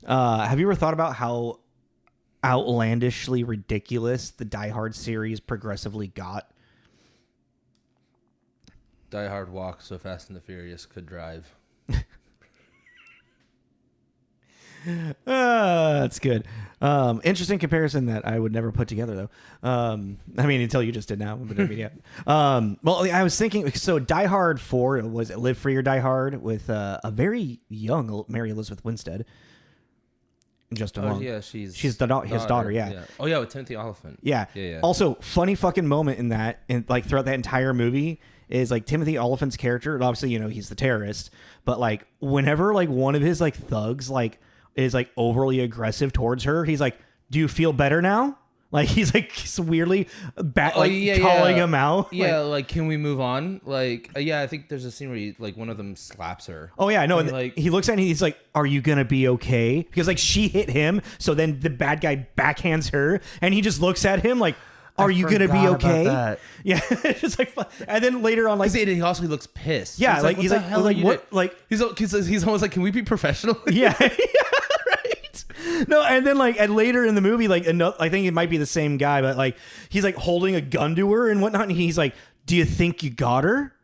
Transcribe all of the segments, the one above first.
Have you ever thought about how outlandishly ridiculous the Die Hard series progressively got? Die Hard walk so Fast and the Furious could drive. That's good. Interesting comparison that I would never put together, though. I mean, until you just did now. But I mean, yeah. Well, I was thinking, so Die Hard 4, was it Live Free or Die Hard, with a very young Mary Elizabeth Winstead. Just Oh, yeah, she's his daughter, yeah. Oh, yeah, with Timothy Olyphant. Yeah. Yeah. Also, funny fucking moment in that, and like throughout that entire movie, is like Timothy Olyphant's character, and obviously, you know, he's the terrorist, but like whenever like one of his like thugs like is like overly aggressive towards her, he's like, "Do you feel better now?" Like he's like weirdly calling him out. Yeah, like can we move on? Like yeah, I think there's a scene where he, like one of them slaps her. Oh yeah, no, and like he looks at her and he's like, "Are you gonna be okay?" Because like she hit him, so then the bad guy backhands her, and he just looks at him like, "Are you gonna be okay?" Yeah, it's just like, and then later on, like he also looks pissed. Yeah, he's like what? Like he's almost like, "Can we be professional?" Yeah, yeah, right. No, and then like, and later in the movie, like, I think it might be the same guy, but like, he's like holding a gun to her and whatnot, and he's like, "Do you think you got her?"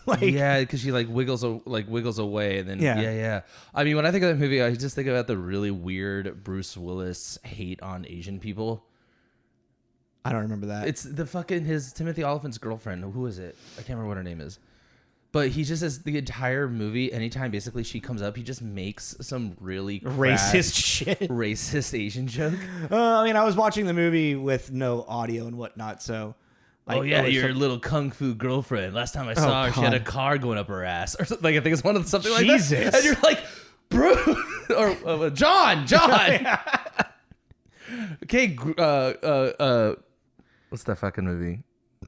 Like, yeah, because she like wiggles away, and then yeah. I mean, when I think of that movie, I just think about the really weird Bruce Willis hate on Asian people. I don't remember that. It's the fucking his Timothy Olyphant's girlfriend. Who is it? I can't remember what her name is. But he just says the entire movie, anytime basically she comes up, he just makes some really racist shit, racist Asian joke. I mean, I was watching the movie with no audio and whatnot, so. Like, oh yeah, your little kung fu girlfriend. Last time I saw her, she had a car going up her ass, or something. Like I think it's one of something like that. And you're like, bro, or John. Okay, what's that fucking movie?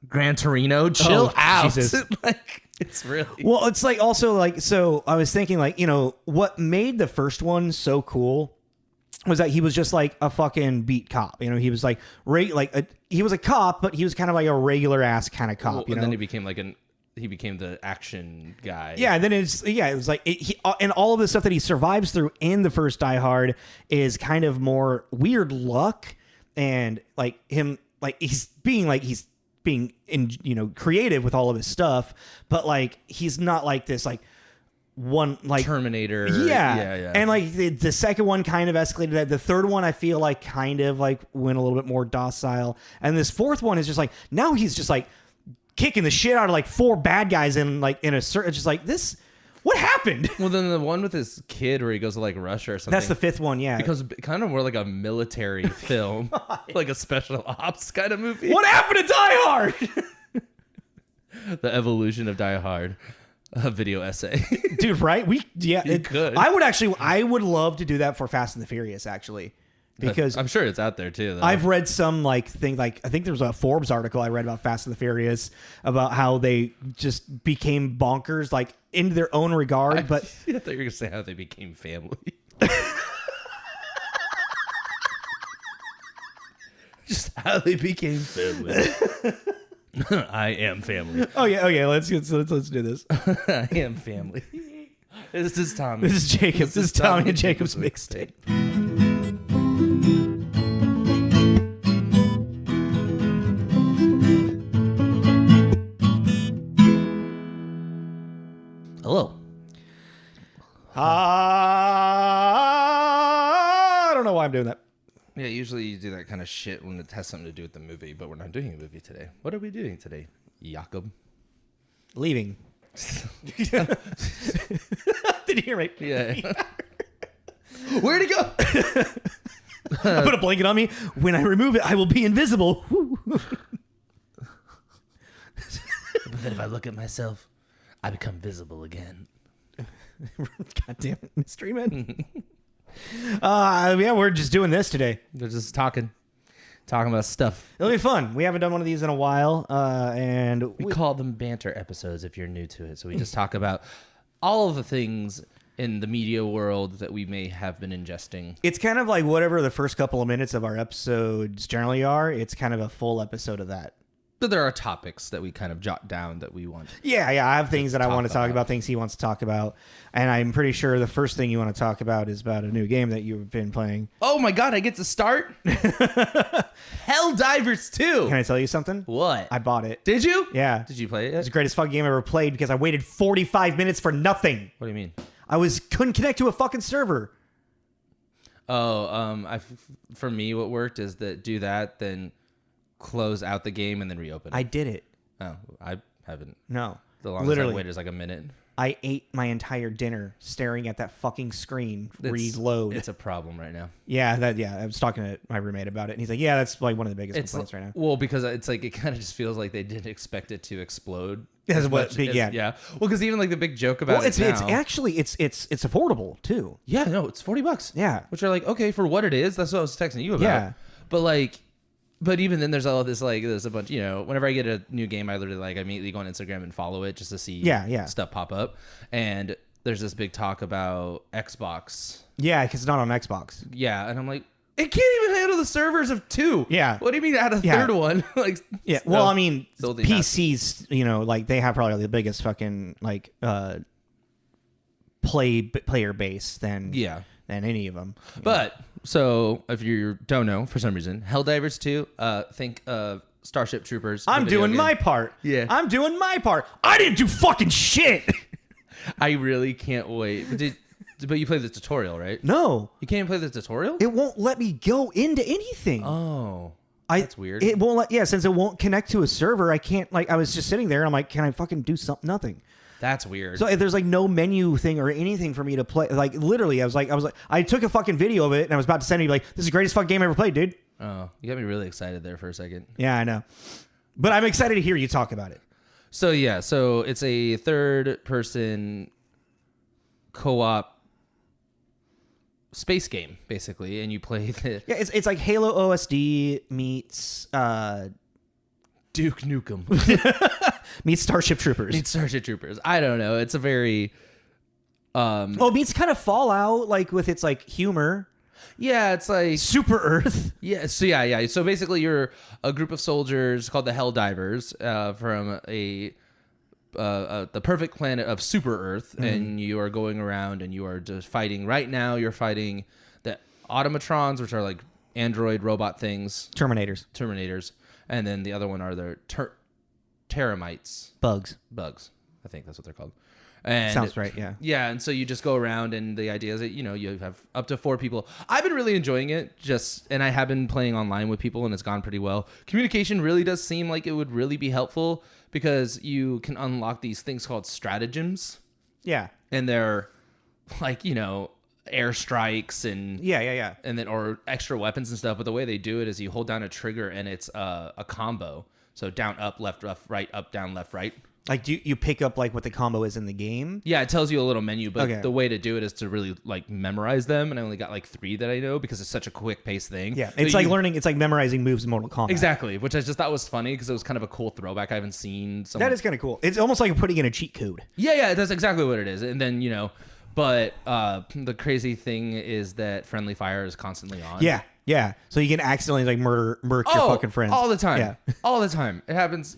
Gran Torino. Chill out. Jesus. Like it's really well. It's like also like so. I was thinking like, you know, what made the first one so cool was that he was just like a fucking beat cop. You know, he was like he was a cop, but he was kind of like a regular ass kind of cop. Well, you know, and then he became the action guy. Yeah, and then it was like and all of the stuff that he survives through in the first Die Hard is kind of more weird luck and like him like he's being creative with all of his stuff, but like he's not like this like one like Terminator. Yeah. And like the second one kind of escalated that. The third one I feel like kind of like went a little bit more docile, and this fourth one is just like now he's just like kicking the shit out of like four bad guys in a certain just like this. What happened? Well, then the one with his kid where he goes to like Russia or something. That's the fifth one, yeah. Because kind of more like a military film, like a special ops kind of movie. What happened to Die Hard? The evolution of Die Hard, a video essay. Dude, right? Could. I would love to do that for Fast and the Furious, actually. Because I'm sure it's out there too, though. I've read some like thing like I think there was a Forbes article I read about Fast and the Furious about how they just became bonkers like in their own regard. But I thought you were gonna say how they became family. Just how they became family. I am family. Oh yeah. Let's do this. I am family. This is Tommy. This is Jacob. This is Tommy and Jacob's mixtape. Hello. I don't know why I'm doing that. Yeah, usually you do that kind of shit when it has something to do with the movie, but we're not doing a movie today. What are we doing today, Jakob? Leaving. Did you hear me? Yeah. Where'd it go? I put a blanket on me. When I remove it, I will be invisible. But then if I look at myself, I become visible again. God damn it, mystery man. Yeah, we're just doing this today. They're just talking about stuff. It'll be fun. We haven't done one of these in a while, and we call them banter episodes if you're new to it. So we just talk about all of the things in the media world that we may have been ingesting. It's kind of like whatever the first couple of minutes of our episodes generally are. It's kind of a full episode of that. But there are topics that we kind of jot down that we want. Yeah. I have things that I want to talk about, things he wants to talk about. And I'm pretty sure the first thing you want to talk about is about a new game that you've been playing. Oh my God, I get to start? Helldivers 2. Can I tell you something? What? I bought it. Did you? Yeah. Did you play it? It's the greatest fucking game I ever played because I waited 45 minutes for nothing. What do you mean? Couldn't connect to a fucking server. Oh, for me, what worked is that do that, then close out the game and then reopen it. I did it. Oh, I haven't. No. The longest I waited is like a minute. I ate my entire dinner staring at that fucking screen reload. It's a problem right now. Yeah, I was talking to my roommate about it, and he's like, "Yeah, that's like one of the biggest complaints right now." Well, because it's like it kind of just feels like they didn't expect it to explode. Yeah. Well, because even like the big joke about it's actually it's affordable too. Yeah, no, it's $40. Yeah, which are like okay for what it is. That's what I was texting you about. Yeah, but even then, there's all this like there's a bunch. Whenever I get a new game, I literally I immediately go on Instagram and follow it just to see stuff pop up. And there's this big talk about Xbox. Yeah, because it's not on Xbox. Yeah, and I'm like, it can't even handle the servers of 2. Yeah, what do you mean add a third one? Yeah, well, I mean, PCs, like they have probably the biggest fucking like player base than any of them. But so if you don't know, for some reason, Helldivers 2, think Starship Troopers. I'm doing my part. Yeah. I'm doing my part. I didn't do fucking shit. I really can't wait. But you played the tutorial, right? No. You can't play the tutorial? It won't let me go into anything. Oh. That's weird. It won't since it won't connect to a server, I can't I was just sitting there and I'm like, can I fucking do something? Nothing. That's weird. So there's like no menu thing or anything for me to play. Like literally, I was like, I took a fucking video of it and I was about to send it. Like, this is the greatest fucking game I ever played, dude. Oh, you got me really excited there for a second. Yeah, I know. But I'm excited to hear you talk about it. So it's a third-person co-op space game basically, and you play the it's like Halo OSD meets Duke Nukem. Meets Starship Troopers. I don't know. It's a very meets kind of Fallout, like with its like humor. Yeah, it's like Super Earth. Yeah. So So basically, you're a group of soldiers called the Helldivers from the perfect planet of Super Earth, and you are going around and you are just fighting. Right now, you're fighting the automatrons, which are like android robot things. Terminators. And then the other one are the teramites. Bugs. I think that's what they're called. And sounds right, yeah. Yeah, and so you just go around, and the idea is that, you have up to 4 people. I've been really enjoying it, and I have been playing online with people, and it's gone pretty well. Communication really does seem like it would really be helpful, because you can unlock these things called stratagems. Yeah. And they're like, airstrikes and and then or extra weapons and stuff, but the way they do it is you hold down a trigger and it's a combo. So down, up, left, right, up, down, left, right. Like, do you pick up like what the combo is in the game? Yeah, it tells you a little menu, but the way to do it is to really like memorize them. And I only got like 3 that I know because it's such a quick paced thing. Yeah, it's like memorizing moves in Mortal Kombat. Exactly, which I just thought was funny because it was kind of a cool throwback. I haven't seen someone. That is kind of cool. It's almost like putting in a cheat code. Yeah, that's exactly what it is. And then but the crazy thing is that friendly fire is constantly on. Yeah. So you can accidentally like murk your fucking friends all the time. Yeah, all the time. It happens.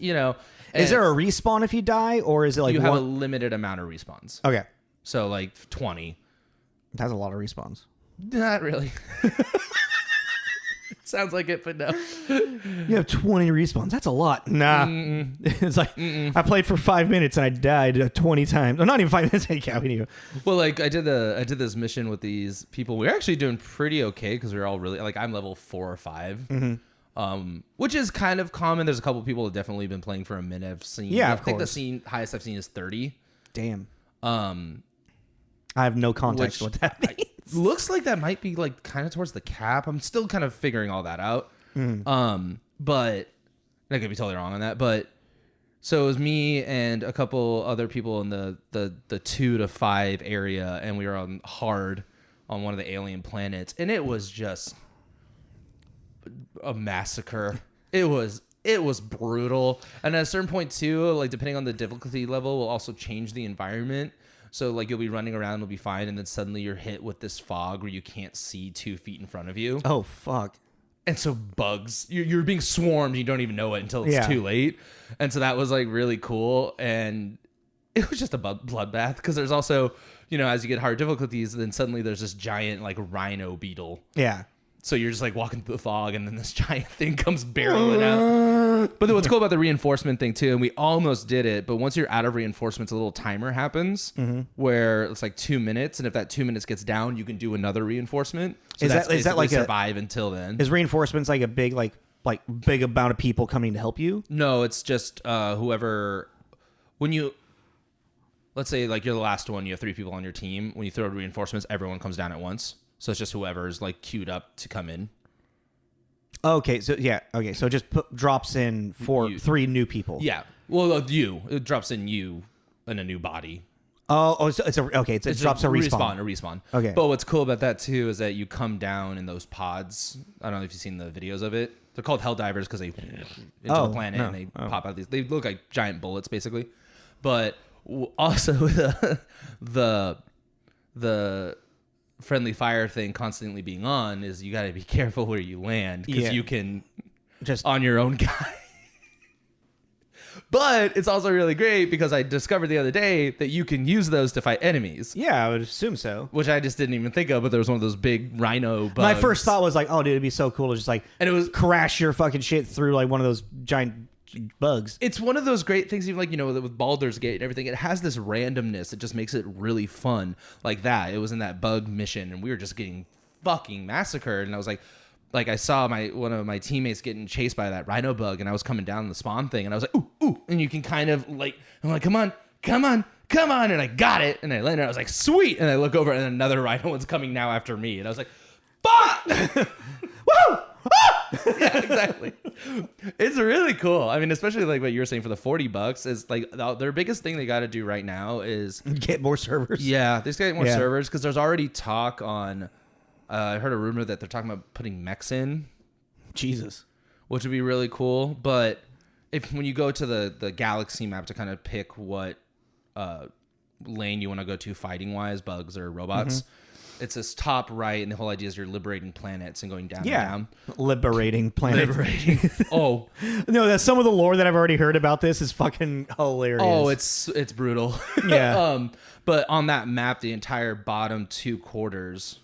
Is there a respawn if you die, or is it like you have a limited amount of respawns? Okay, so like 20. That's a lot of respawns. Not really. Sounds like it, but no. You have 20 respawns. That's a lot. Nah. It's like I played for 5 minutes and I died 20 times. No, not even 5 minutes. I counting you. Well, like I did this mission with these people. We're actually doing pretty okay because we're all really like I'm level 4 or 5. Which is kind of common. There's a couple people that definitely been playing for a minute. I've seen. Yeah, I think the highest I've seen is 30. Damn. I have no context what that means. Looks like that might be like kind of towards the cap. I'm still kind of figuring all that out. But I could be totally wrong on that. But so it was me and a couple other people in the 2 to 5 area, and we were on hard on one of the alien planets, and it was just a massacre. It was brutal. And at a certain point too, like depending on the difficulty level, will also change the environment. So like you'll be running around, it'll be fine, and then suddenly you're hit with this fog where you can't see 2 feet in front of you. Oh fuck! And so bugs, you're being swarmed. You don't even know it until it's too late. And so that was like really cool. And it was just a bloodbath because there's also, as you get hard difficulties, then suddenly there's this giant like rhino beetle. Yeah. So you're just like walking through the fog and then this giant thing comes barreling out. But then what's cool about the reinforcement thing too, and we almost did it, but once you're out of reinforcements, a little timer happens where it's like 2 minutes. And if that 2 minutes gets down, you can do another reinforcement. So is that like survive until then? Is reinforcements like a big, like big amount of people coming to help you? No, it's just whoever, let's say like you're the last one, you have 3 people on your team. When you throw reinforcements, everyone comes down at once. So it's just whoever's like queued up to come in. Okay, so so it just drops in for 3 new people. Yeah, well, it drops in you in a new body. So it drops a respawn. A respawn. Okay. But what's cool about that too is that you come down in those pods. I don't know if you've seen the videos of it. They're called Helldivers because they into the planet and they pop out these. They look like giant bullets basically. But also the friendly fire thing constantly being on is you got to be careful where you land because you can just on your own guy. But it's also really great because I discovered the other day that you can use those to fight enemies. Yeah, I would assume so. Which I just didn't even think of, but there was one of those big rhino bugs. My first thought was like, oh, dude, it'd be so cool to just like and it was crash your fucking shit through like one of those giant bugs. It's one of those great things, even like, with Baldur's Gate and everything. It has this randomness. It just makes it really fun like that. It was in that bug mission and we were just getting fucking massacred. And I was like I saw one of my teammates getting chased by that rhino bug and I was coming down the spawn thing and I was like, ooh, and you can kind of like, I'm like, come on. And I got it. And I landed. I was like, sweet. And I look over and another rhino one's coming now after me. And I was like, fuck! Woo! Yeah, exactly. It's really cool. I mean, especially like what you were saying for the $40 is like their biggest thing they got to do right now is get more servers. Yeah, they just got to get more servers because there's already talk on. I heard a rumor that they're talking about putting mechs in. Jesus, which would be really cool. But when you go to the galaxy map to kind of pick what lane you want to go to fighting wise, bugs or robots. It's this top right, and the whole idea is you're liberating planets and going down and down. Liberating planets. Oh. No, that's some of the lore that I've already heard about this is fucking hilarious. Oh, it's brutal. Yeah. But on that map, the entire bottom 2 quarters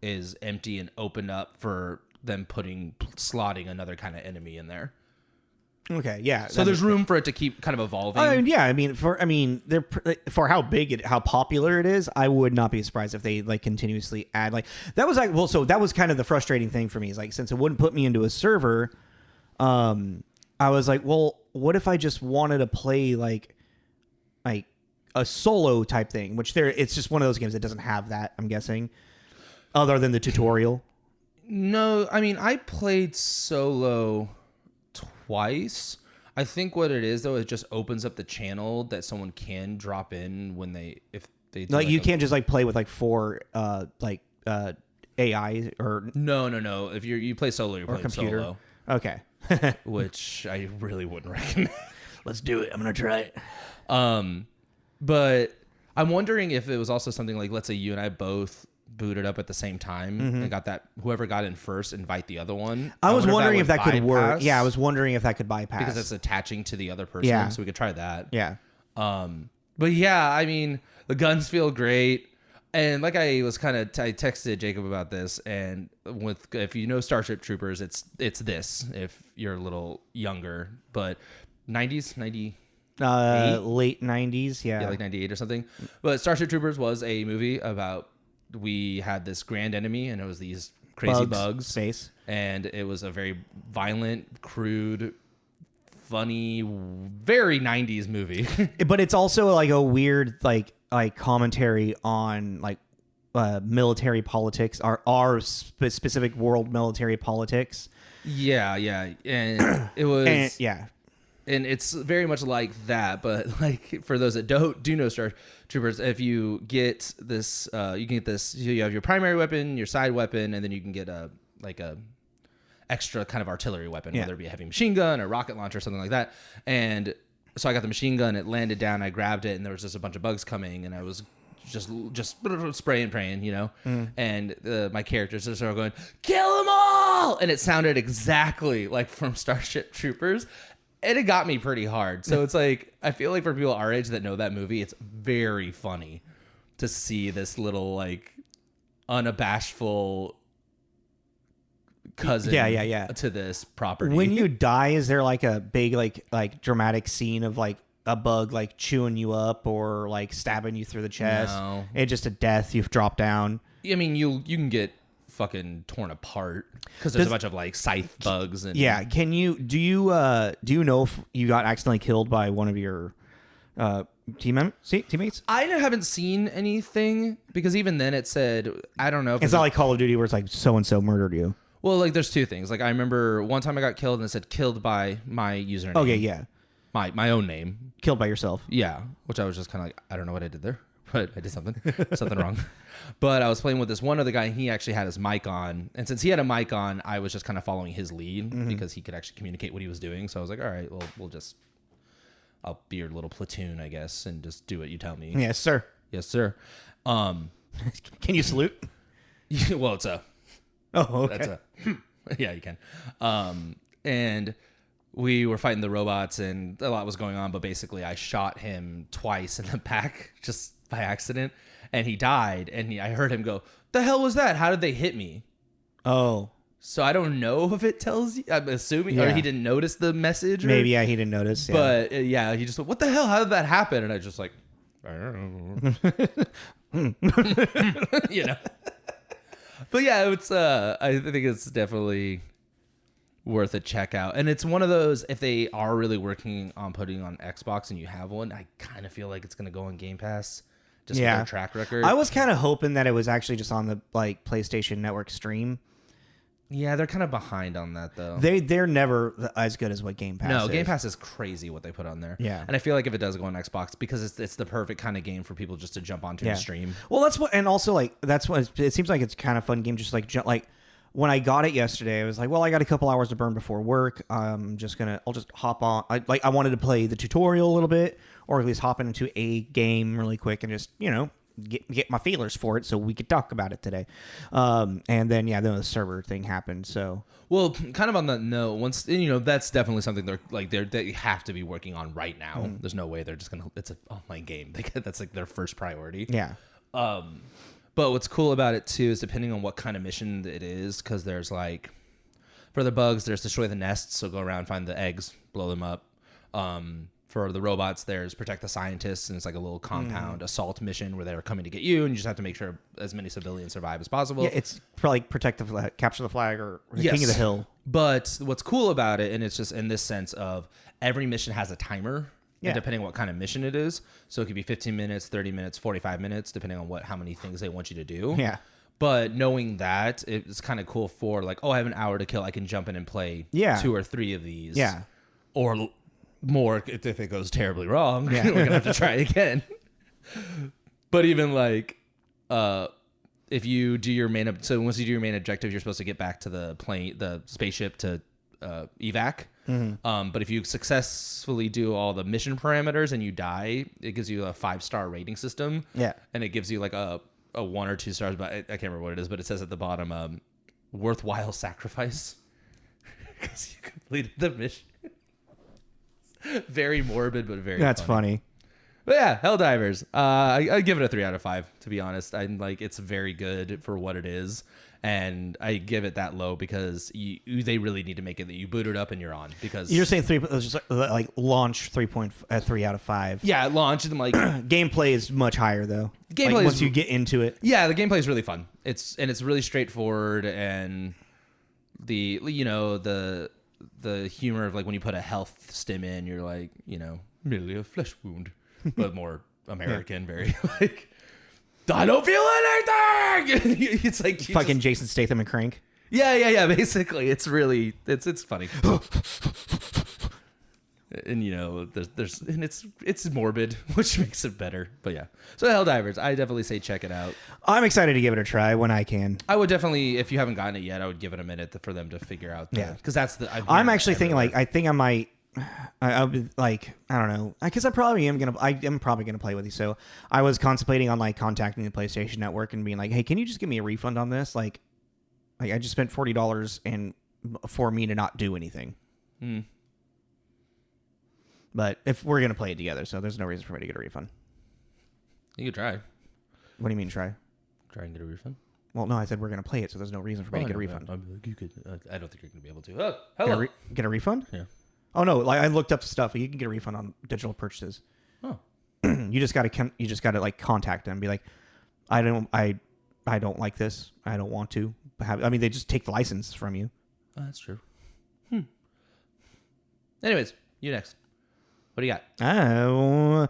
is empty and opened up for them slotting another kind of enemy in there. Okay, yeah. So there's room for it to keep kind of evolving. For how popular it is, I would not be surprised if they like continuously add like that was like so that was kind of the frustrating thing for me is like since it wouldn't put me into a server, I was like, well, what if I just wanted to play like a solo type thing, which it's just one of those games that doesn't have that, I'm guessing, other than the tutorial. No, I mean I played solo twice. I think what it is though, it just opens up the channel that someone can drop in if they do, like you can't just like play with like 4 AI or no. If you play solo, you're playing computer. Solo. Okay. Which I really wouldn't recommend. Let's do it. I'm gonna try it. But I'm wondering if it was also something like, let's say you and I both booted up at the same time and got that whoever got in first invite the other one. I was wondering if that could work. Yeah, I was wondering if that could bypass because it's attaching to the other person. So we could try that. Yeah. But yeah, I mean the guns feel great, and like I was I texted Jacob about this, and if you know Starship Troopers, it's this if you're a little younger, but 90s. Late 90s, yeah, like 98 or something. But Starship Troopers was a movie about we had this grand enemy and it was these crazy bugs space, and it was a very violent, crude, funny, very 90s movie. But it's also like a weird like commentary on like military politics, our specific world military politics. Yeah, and it was and it's very much like that, but like for those that do know Star Troopers, if you get this, you can get this. You have your primary weapon, your side weapon, and then you can get a extra kind of artillery weapon, whether it be a heavy machine gun or rocket launcher or something like that. And so I got the machine gun. It landed down. I grabbed it, and there was just a bunch of bugs coming, and I was just spraying and praying, you know. And my characters just started going, kill them all, and it sounded exactly like from Starship Troopers, and it got me pretty hard. So it's like, I feel like for people our age that know that movie, it's very funny to see this little like unabashful cousin to this property. When you die, is there like a big like dramatic scene of like a bug like chewing you up or like stabbing you through the chest? No. It's just a death, you've dropped down. I mean, you can get fucking torn apart because there's a bunch of like scythe bugs and do you know if you got accidentally killed by one of your teammates? I haven't seen anything, because even then it said, I don't know if it's not like Call of Duty where it's like so and so murdered you. Well, like there's two things. Like I remember one time I got killed and it said killed by my username. Okay, yeah. My own name. Killed by yourself. Yeah, which I was just kind of like, I don't know what I did there, but I did something wrong. But I was playing with this one other guy, and he actually had his mic on. And since he had a mic on, I was just kind of following his lead because he could actually communicate what he was doing. So I was like, all right, well, I'll be your little platoon, I guess, and just do what you tell me. Yes, sir. Yes, sir. Can you salute? Well, it's a... Oh, okay. That's yeah, you can. And we were fighting the robots, and a lot was going on, but basically I shot him twice in the back just by accident, and he died, and I heard him go, the hell was that? How did they hit me? Oh. So I don't know if it tells you. I'm assuming, or he didn't notice the message. Maybe, he didn't notice. Yeah. But he just went, what the hell? How did that happen? And I just like, I don't know. You know? But yeah, it's I think it's definitely worth a check out. And it's one of those, if they are really working on putting on Xbox and you have one, I kind of feel like it's going to go on Game Pass just for their track record. I was kind of hoping that it was actually just on the like PlayStation Network stream. Yeah, they're kind of behind on that though. They're never as good as what Game Pass is. No, Game Pass is crazy what they put on there. Yeah. And I feel like if it does go on Xbox, because it's the perfect kind of game for people just to jump onto and stream. Well, that's what, and also like that's what it seems like. It's kind of fun game. Just like when I got it yesterday, I was like, well, I got a couple hours to burn before work. I'll just hop on. I wanted to play the tutorial a little bit, or at least hop into a game really quick and just get my feelers for it so we could talk about it today. And then then the server thing happened. So well, kind of on that note, once that's definitely something they have to be working on right now. There's no way they're just gonna. It's an online game. That's like their first priority. Yeah. But what's cool about it too is depending on what kind of mission it is, because there's like for the bugs, there's destroy the nests, so go around, find the eggs, blow them up. For the robots, there's protect the scientists, and it's like a little compound assault mission where they're coming to get you, and you just have to make sure as many civilians survive as possible. Yeah, it's probably protect the flag, capture the flag, or King of the Hill. But what's cool about it, and it's just in this sense of every mission has a timer, and depending on what kind of mission it is. So it could be 15 minutes, 30 minutes, 45 minutes, depending on how many things they want you to do. Yeah. But knowing that, it's kind of cool for like, I have an hour to kill. I can jump in and play 2 or 3 of these. Yeah. Or more if it goes terribly wrong. We're going to have to try again. But even like, if you do your so once you do your main objective, you're supposed to get back to the spaceship to evac. But if you successfully do all the mission parameters and you die, it gives you a 5-star rating system. Yeah. And it gives you like a 1 or 2 stars, but I can't remember what it is, but it says at the bottom, worthwhile sacrifice because you completed the mission. Very morbid, but very funny. But yeah, Helldivers. I give it a 3 out of 5, to be honest. I'm like, it's very good for what it is. And I give it that low because they really need to make it that you boot it up and you're on. Because you're saying 3, just like launch 3 out of 5. Yeah, launch. And like gameplay is much higher though. Gameplay once you get into it. Yeah, the gameplay is really fun. It's really straightforward, and the humor of like when you put a health stim in, you're like, merely a flesh wound, but more American, very like, I don't feel anything. It's like fucking Jason Statham and Crank. Yeah. Basically, it's really it's funny. And there's and it's morbid, which makes it better. But yeah, so Helldivers, I definitely say check it out. I'm excited to give it a try when I can. I would definitely, if you haven't gotten it yet, I would give it a minute for them to figure out. Because that's I'm actually thinking like I think I might I'll be like, I don't know, because I am probably gonna play with you. So I was contemplating on like contacting the PlayStation Network and being like, hey, can you just give me a refund on this? Like I just spent $40 and for me to not do anything. But if we're gonna play it together, so there's no reason for me to get a refund. You could try. What do you mean try? Try and get a refund. Well, no, I said we're gonna play it, so there's no reason for me to get a refund. You could. I don't think you're gonna be able to. Oh, hello. Get a refund? Yeah. Oh no, like I looked up stuff. You can get a refund on digital purchases. Oh. You just gotta like contact them and be like, I don't like this. I don't want to have. I mean, they just take the license from you. Oh, that's true. Anyways, you next. What do you got? Oh,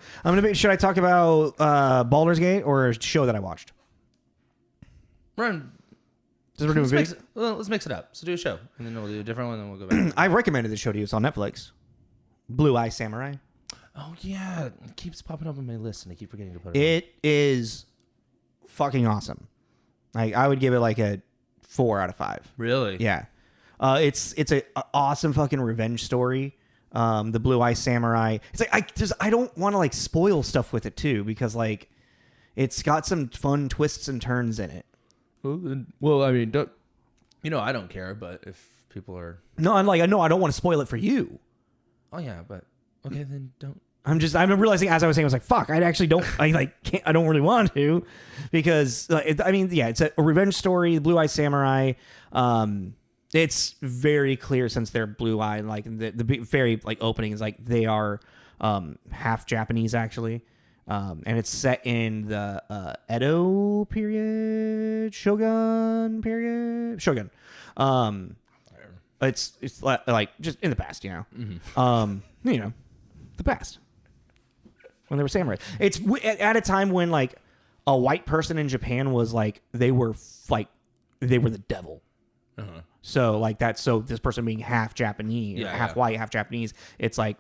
should I talk about Baldur's Gate or a show that I watched? Run. Let's mix it up. So do a show, and then we'll do a different one, and then we'll go back. I recommended the show to you. It's on Netflix. Blue Eye Samurai. Oh yeah, it keeps popping up on my list, and I keep forgetting to put it. It is fucking awesome. Like I would give it like a 4 out of 5. Really? Yeah. It's a awesome fucking revenge story. The Blue Eye Samurai. It's like I don't want to like spoil stuff with it too because like it's got some fun twists and turns in it. Well, I mean, I don't care, but if people are I don't want to spoil it for you. Oh yeah, but okay, then don't. I'm realizing as I was saying, I was like, fuck, I actually don't, I don't really want to because, it's a revenge story, Blue Eye Samurai. It's very clear since they're blue eye, like the very like opening is like they are half Japanese actually. And it's set in the Edo period, Shogun period. It's like just in the past, you know. Mm-hmm. The past when they were samurai. It's at a time when like a white person in Japan was like they were the devil. Uh-huh. So like that. So this person being half Japanese, white, half Japanese, it's like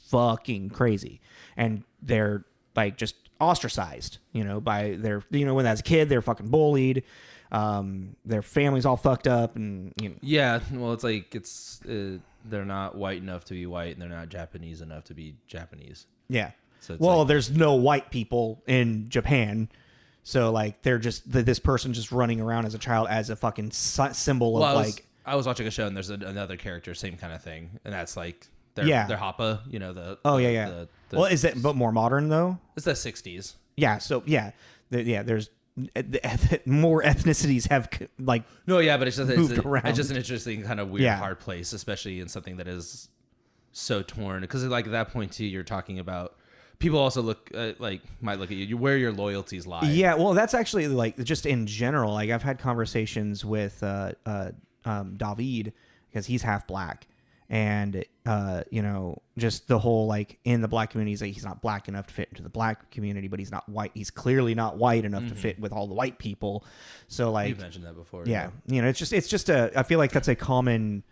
fucking crazy, and they're like just ostracized, by their, when as a kid they're fucking bullied, their family's all fucked up, and yeah, well, it's like they're not white enough to be white, and they're not Japanese enough to be Japanese. Yeah. So there's no white people in Japan, so like they're just this person just running around as a child as a fucking symbol of I was watching a show and there's another character, same kind of thing, and that's like their Happa, is it but more modern though? It's the 60s. Yeah, so there's more ethnicities have like but it's around. It's just an interesting kind of weird hard place, especially in something that is so torn, because like at that point too you're talking about people also might look at you where your loyalties lie. Yeah, well, that's actually like just in general. Like I've had conversations with David because he's half black, and just the whole like in the black community, he's not black enough to fit into the black community, but he's not white. He's clearly not white enough to fit with all the white people. So like you've mentioned that before. Yeah, it's just I feel like that's a common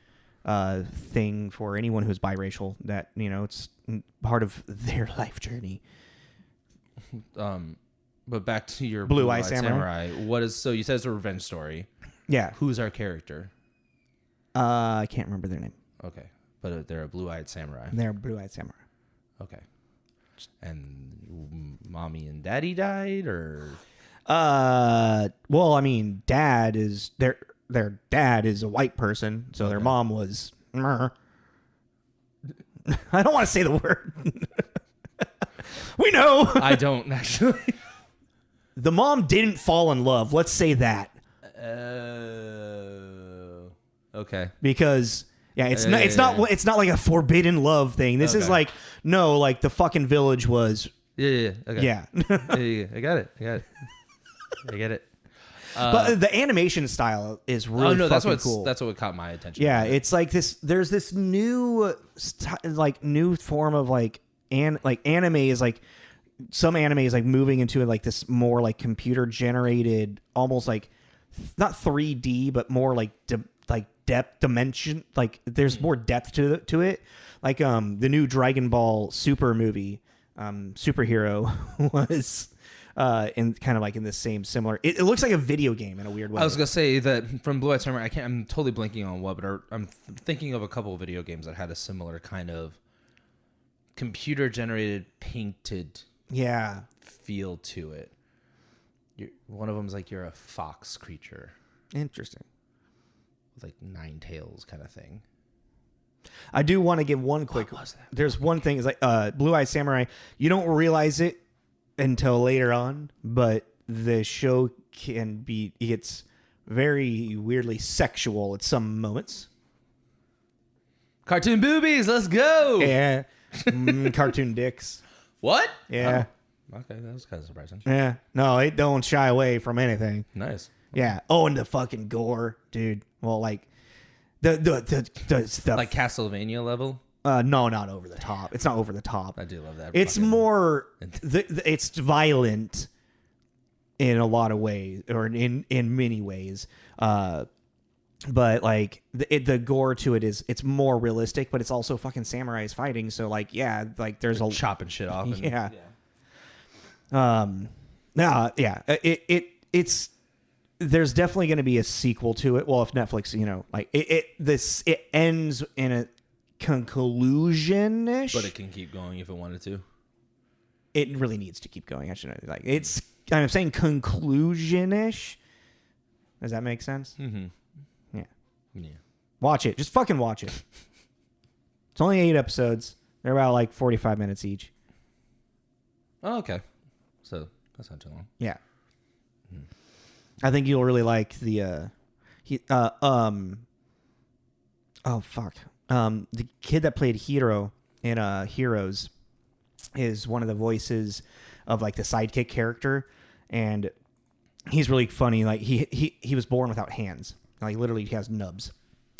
thing for anyone who's biracial, that it's part of their life journey. But back to your Blue Eye Samurai. So you said it's a revenge story. Yeah. Who's our character? I can't remember their name. Okay, but they're a blue-eyed samurai. They're a blue-eyed samurai. Okay. And mommy and daddy died, or? Well, I mean, dad is their dad is a white person, so their mom was. I don't want to say the word. We know. I don't actually. The mom didn't fall in love. Let's say that. Okay. Because it's not like a forbidden love thing. This is like the fucking village was. Yeah. Okay. Yeah. I got it. I get it. But the animation style is really fucking cool. That's what caught my attention. Yeah, it's like this. There's this new new form of anime is like some anime is like moving into like this more like computer generated, almost like not 3D, but more like depth dimension. Like there's more depth to it. Like the new Dragon Ball Super movie, superhero was in kind of like in the same similar. It looks like a video game in a weird way. I was gonna say that from Blue Eyed Samurai. I'm totally blanking on what, but I'm thinking of a couple of video games that had a similar kind of computer generated painted feel to it. One of them's like you're a fox creature. Interesting. With like 9 tails kind of thing. I do want to give one quick. What was that? There's one thing is like Blue Eye Samurai. You don't realize it until later on, but the show gets very weirdly sexual at some moments. Cartoon boobies, let's go. Yeah, cartoon dicks. What? Yeah. Oh, okay, that was kind of surprising. Yeah. No, it don't shy away from anything. Nice. Yeah. Oh, and the fucking gore, dude. Well, like the stuff. Like Castlevania level? No, not over the top. It's not over the top. I do love that. It's more. It's violent in a lot of ways, or in many ways. But like the gore to it it's more realistic, but it's also fucking samurais fighting. So like, yeah, like there's a chopping shit off. Yeah. No, yeah. It's there's definitely going to be a sequel to it. Well, if Netflix, like it ends in a conclusion-ish, but it can keep going if it wanted to. It really needs to keep going. I shouldn't like it's. I'm saying conclusion-ish. Does that make sense? Mm-hmm. Yeah. Watch it. Just fucking watch it. It's only 8 episodes. They're about like 45 minutes each. Oh, okay. So that's not too long. Yeah. I think you'll really like the the kid that played Hiro in Heroes is one of the voices of like the sidekick character, and he's really funny. Like he was born without hands. Like literally he has nubs.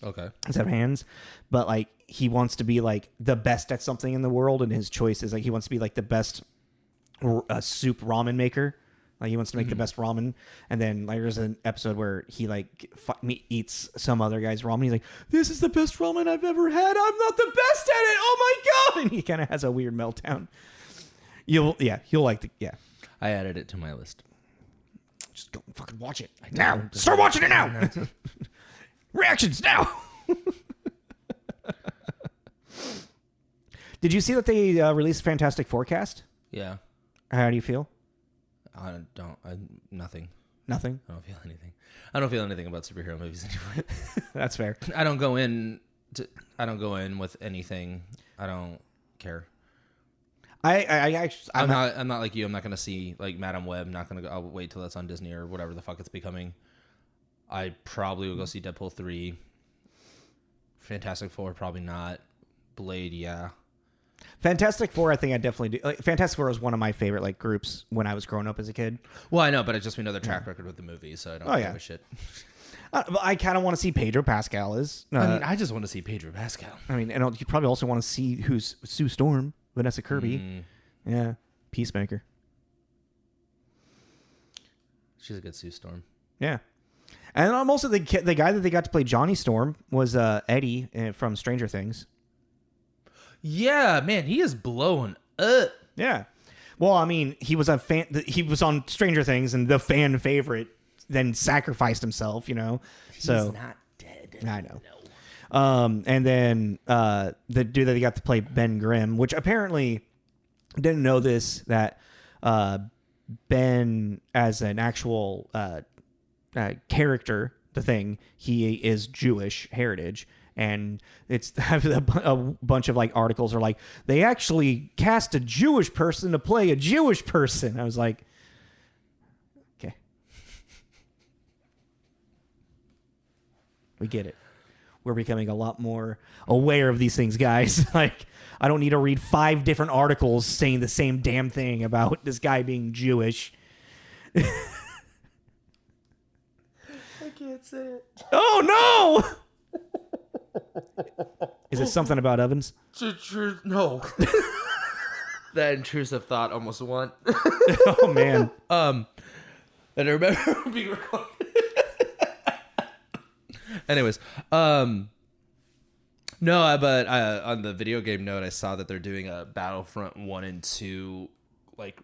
Okay. Instead of hands, but like he wants to be like the best at something in the world, and his choice is like he wants to be like the best soup ramen maker. Like he wants to make the best ramen, and then like there's an episode where he like eats some other guy's ramen. He's like, "This is the best ramen I've ever had. I'm not the best at it. Oh my god!" And he kind of has a weird meltdown. You'll like the I added it to my list. Just go and fucking watch it now. Start watching it now. Reactions now. Did you see that they released Fantastic Forecast? Yeah. How do you feel? Nothing. Nothing? I don't feel anything. I don't feel anything about superhero movies anymore. That's fair. I don't go in with anything. I don't care. I'm not like you. I'm not gonna see like Madam Web. Not gonna go. I'll wait till that's on Disney or whatever the fuck it's becoming. I probably will go see Deadpool 3. Fantastic Four, probably not. Blade, yeah. Fantastic Four, I think I definitely do. Like, Fantastic Four was one of my favorite like groups when I was growing up as a kid. Well, I know, but it's just we know their track record with the movies, so I don't give a shit. I kind of want to see Pedro Pascal as. I just want to see Pedro Pascal. And you probably also want to see who's Sue Storm, Vanessa Kirby. Yeah, Peacemaker. She's a good Sue Storm. Yeah. And also the guy that they got to play Johnny Storm was Eddie from Stranger Things. Yeah, man, he is blowing up. Yeah. Well, I mean, he was a fan. He was on Stranger Things, and the fan favorite then sacrificed himself. He's not dead. I know. No. And then the dude that they got to play Ben Grimm, which apparently didn't know this, that Ben as an actual character, the Thing, he is Jewish heritage. And it's a bunch of like articles are like, they actually cast a Jewish person to play a Jewish person. I was like, okay. We get it. We're becoming a lot more aware of these things, guys. Like, I don't need to read 5 different articles saying the same damn thing about this guy being Jewish. I can't say it. Oh, no! Is it something about ovens? No. That intrusive thought almost won. Oh, man. And I remember being recorded. Anyways, no, but on the video game note, I saw that they're doing a Battlefront 1 and 2 like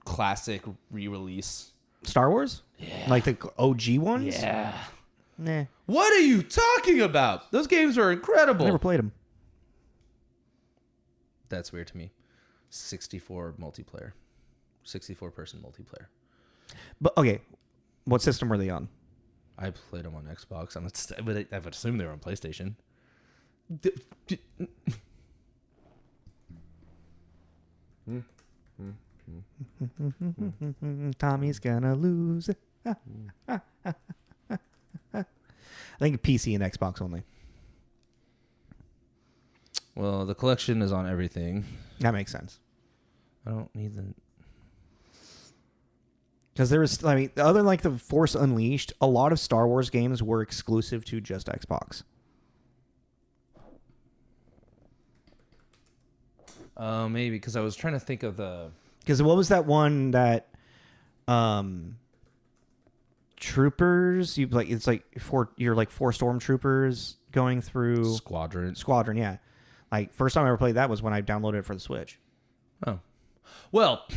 classic re-release. Star Wars? Yeah. Like the OG ones? Yeah. Nah. What are you talking about? Those games are incredible. Never played them. That's weird to me. 64 multiplayer. 64-person multiplayer. But okay, what system were they on? I played them on Xbox. But I would assume they were on PlayStation. Tommy's gonna lose. I think PC and Xbox only. Well, the collection is on everything. That makes sense. I don't need the... Because there was, I mean, other than like the Force Unleashed, a lot of Star Wars games were exclusive to just Xbox. Maybe, because I was trying to think of the... Because what was that one that troopers, you like, it's like you're like 4 stormtroopers going through Squadron, yeah. Like first time I ever played that was when I downloaded it for the Switch. Oh. Well,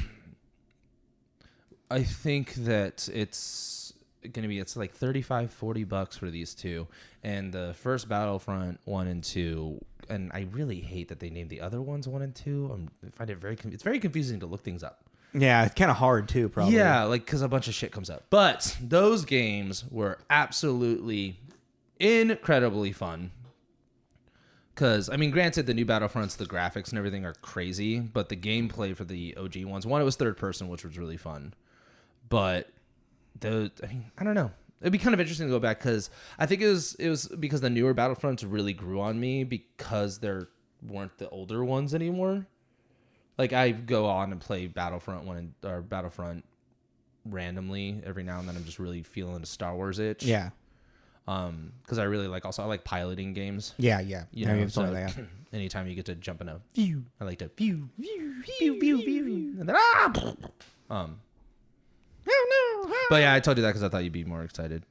I think that it's going to be, it's like $35-$40 for these two. And the first Battlefront 1 and 2, and I really hate that they named the other ones 1 and 2. I find it it's very confusing to look things up. Yeah, it's kind of hard too, probably. Yeah, like because a bunch of shit comes up. But those games were absolutely incredibly fun. Because, I mean, granted, the new Battlefronts, the graphics and everything are crazy, but the gameplay for the OG ones, one, it was third person, which was really fun. But I don't know. It'd be kind of interesting to go back because I think it was because the newer Battlefronts really grew on me because there weren't the older ones anymore. Like I go on and play Battlefront or Battlefront randomly every now and then. I'm just really feeling a Star Wars itch. Yeah. Because I really like piloting games. Yeah. You know, so anytime you get to jump in a view, I like to view, and then But yeah, I told you that because I thought you'd be more excited.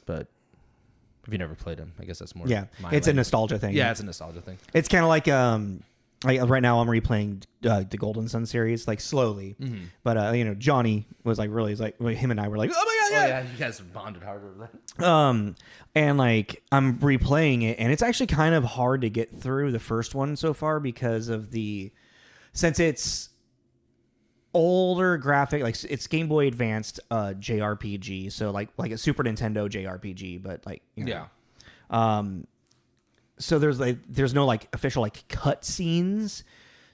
But if you never played them, I guess that's more. Yeah, it's a nostalgia thing. Yeah, it's a nostalgia thing. It's kind of like right now I'm replaying the Golden Sun series like slowly, but you know Johnny was like really like him and I were like, oh my god, yeah, you guys bonded hard over that. And like I'm replaying it, and it's actually kind of hard to get through the first one so far because of since it's older graphic, like it's Game Boy Advanced JRPG, so like a Super Nintendo JRPG, but like you know. Yeah. So there's no like official like cut scenes,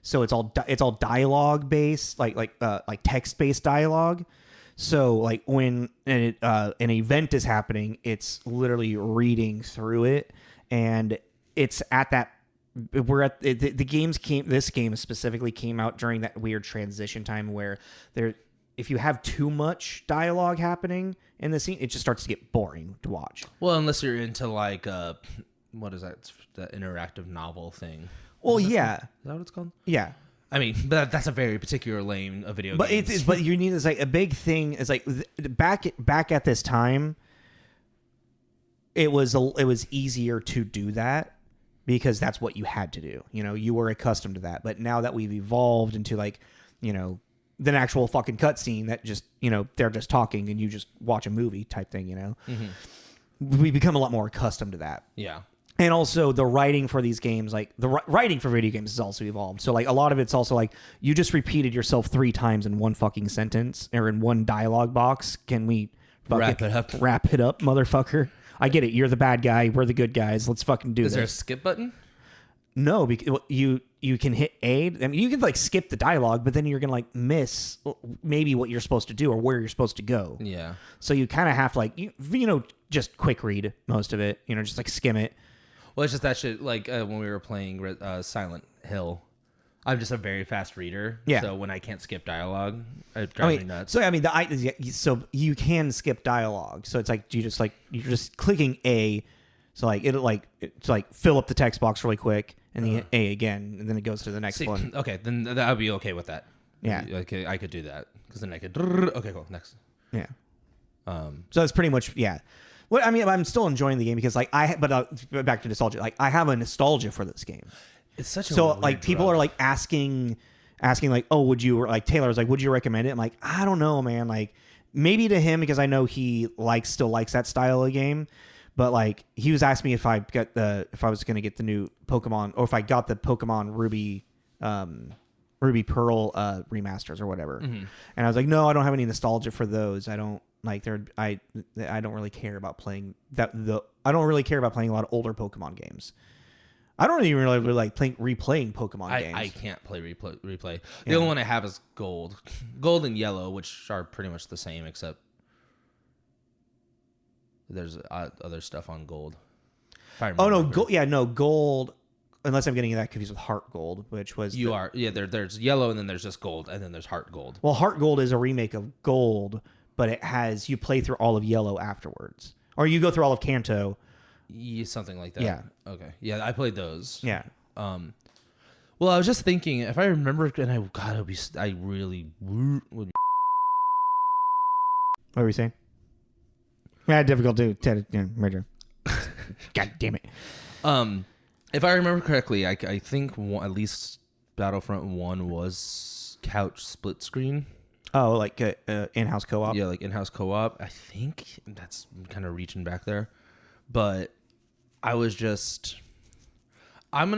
so it's all dialogue based, like text based dialogue. So like when an event is happening, it's literally reading through it, and it's at that. The games came. This game specifically came out during that weird transition time where if you have too much dialogue happening in the scene, it just starts to get boring to watch. Well, unless you're into like what is that? It's the interactive novel thing. Well, yeah, is that what it's called? Yeah. I mean, that's a very particular lane of video games. But you need is like a big thing is like back at this time. It was easier to do that. Because that's what you had to do. You know, you were accustomed to that. But now that we've evolved into like, you know, the actual fucking cutscene that just, you know, they're just talking and you just watch a movie type thing, you know, we become a lot more accustomed to that. Yeah. And also the writing for these games, like the writing for video games has also evolved. So like a lot of it's also like you just repeated yourself 3 times in one fucking sentence or in one dialogue box. Can we wrap it up? Wrap it up, motherfucker. I get it. You're the bad guy. We're the good guys. Let's fucking do this. Is there a skip button? No, because you can hit A. I mean, you can like skip the dialogue, but then you're gonna like miss maybe what you're supposed to do or where you're supposed to go. Yeah. So you kind of have to like you know just quick read most of it. You know, just like skim it. Well, it's just that shit. Like when we were playing Silent Hill, I'm just a very fast reader. Yeah. So when I can't skip dialogue, it drives me nuts. So I mean, so you can skip dialogue. So it's like you're just clicking A. So like it's like fill up the text box really quick and then A again, and then it goes to the next one. Okay, then that would be okay with that. Yeah. Okay, I could do that because then I could. Okay, cool. Next. Yeah. So that's pretty much Well, I mean, I'm still enjoying the game because like but back to nostalgia. Like I have a nostalgia for this game. It's such a so weird like people drug. are like asking asking like, oh, would you, like Taylor was like, would you recommend it? I'm like, I don't know, man. Like maybe to him because I know he still likes that style of game. But like he was asking me if I was going to get the new Pokemon, or if I got the Pokemon Ruby Pearl remasters or whatever. Mm-hmm. And I was like, no, I don't have any nostalgia for those. I don't like I don't really care about playing I don't really care about playing a lot of older Pokemon games. I don't even really like replaying Pokemon games. I can't play replay. The only one I have is Gold and Yellow, which are pretty much the same, except there's other stuff on Gold. Oh no, Gold. Unless I'm getting that confused with Heart Gold, which was there's Yellow and then there's just Gold and then there's Heart Gold. Well, Heart Gold is a remake of Gold, but it has you play through all of Yellow afterwards, or you go through all of Kanto. Yeah, something like that. Yeah. Okay. Yeah, I played those. Yeah. Well, I was just thinking if I remember, and I really would. What were we saying? I had difficulty. Merger. God damn it. If I remember correctly, I think at least Battlefront 1 was couch split screen. Oh, like in-house co-op? Yeah, like in-house co-op. I think that's kind of reaching back there. But I'm going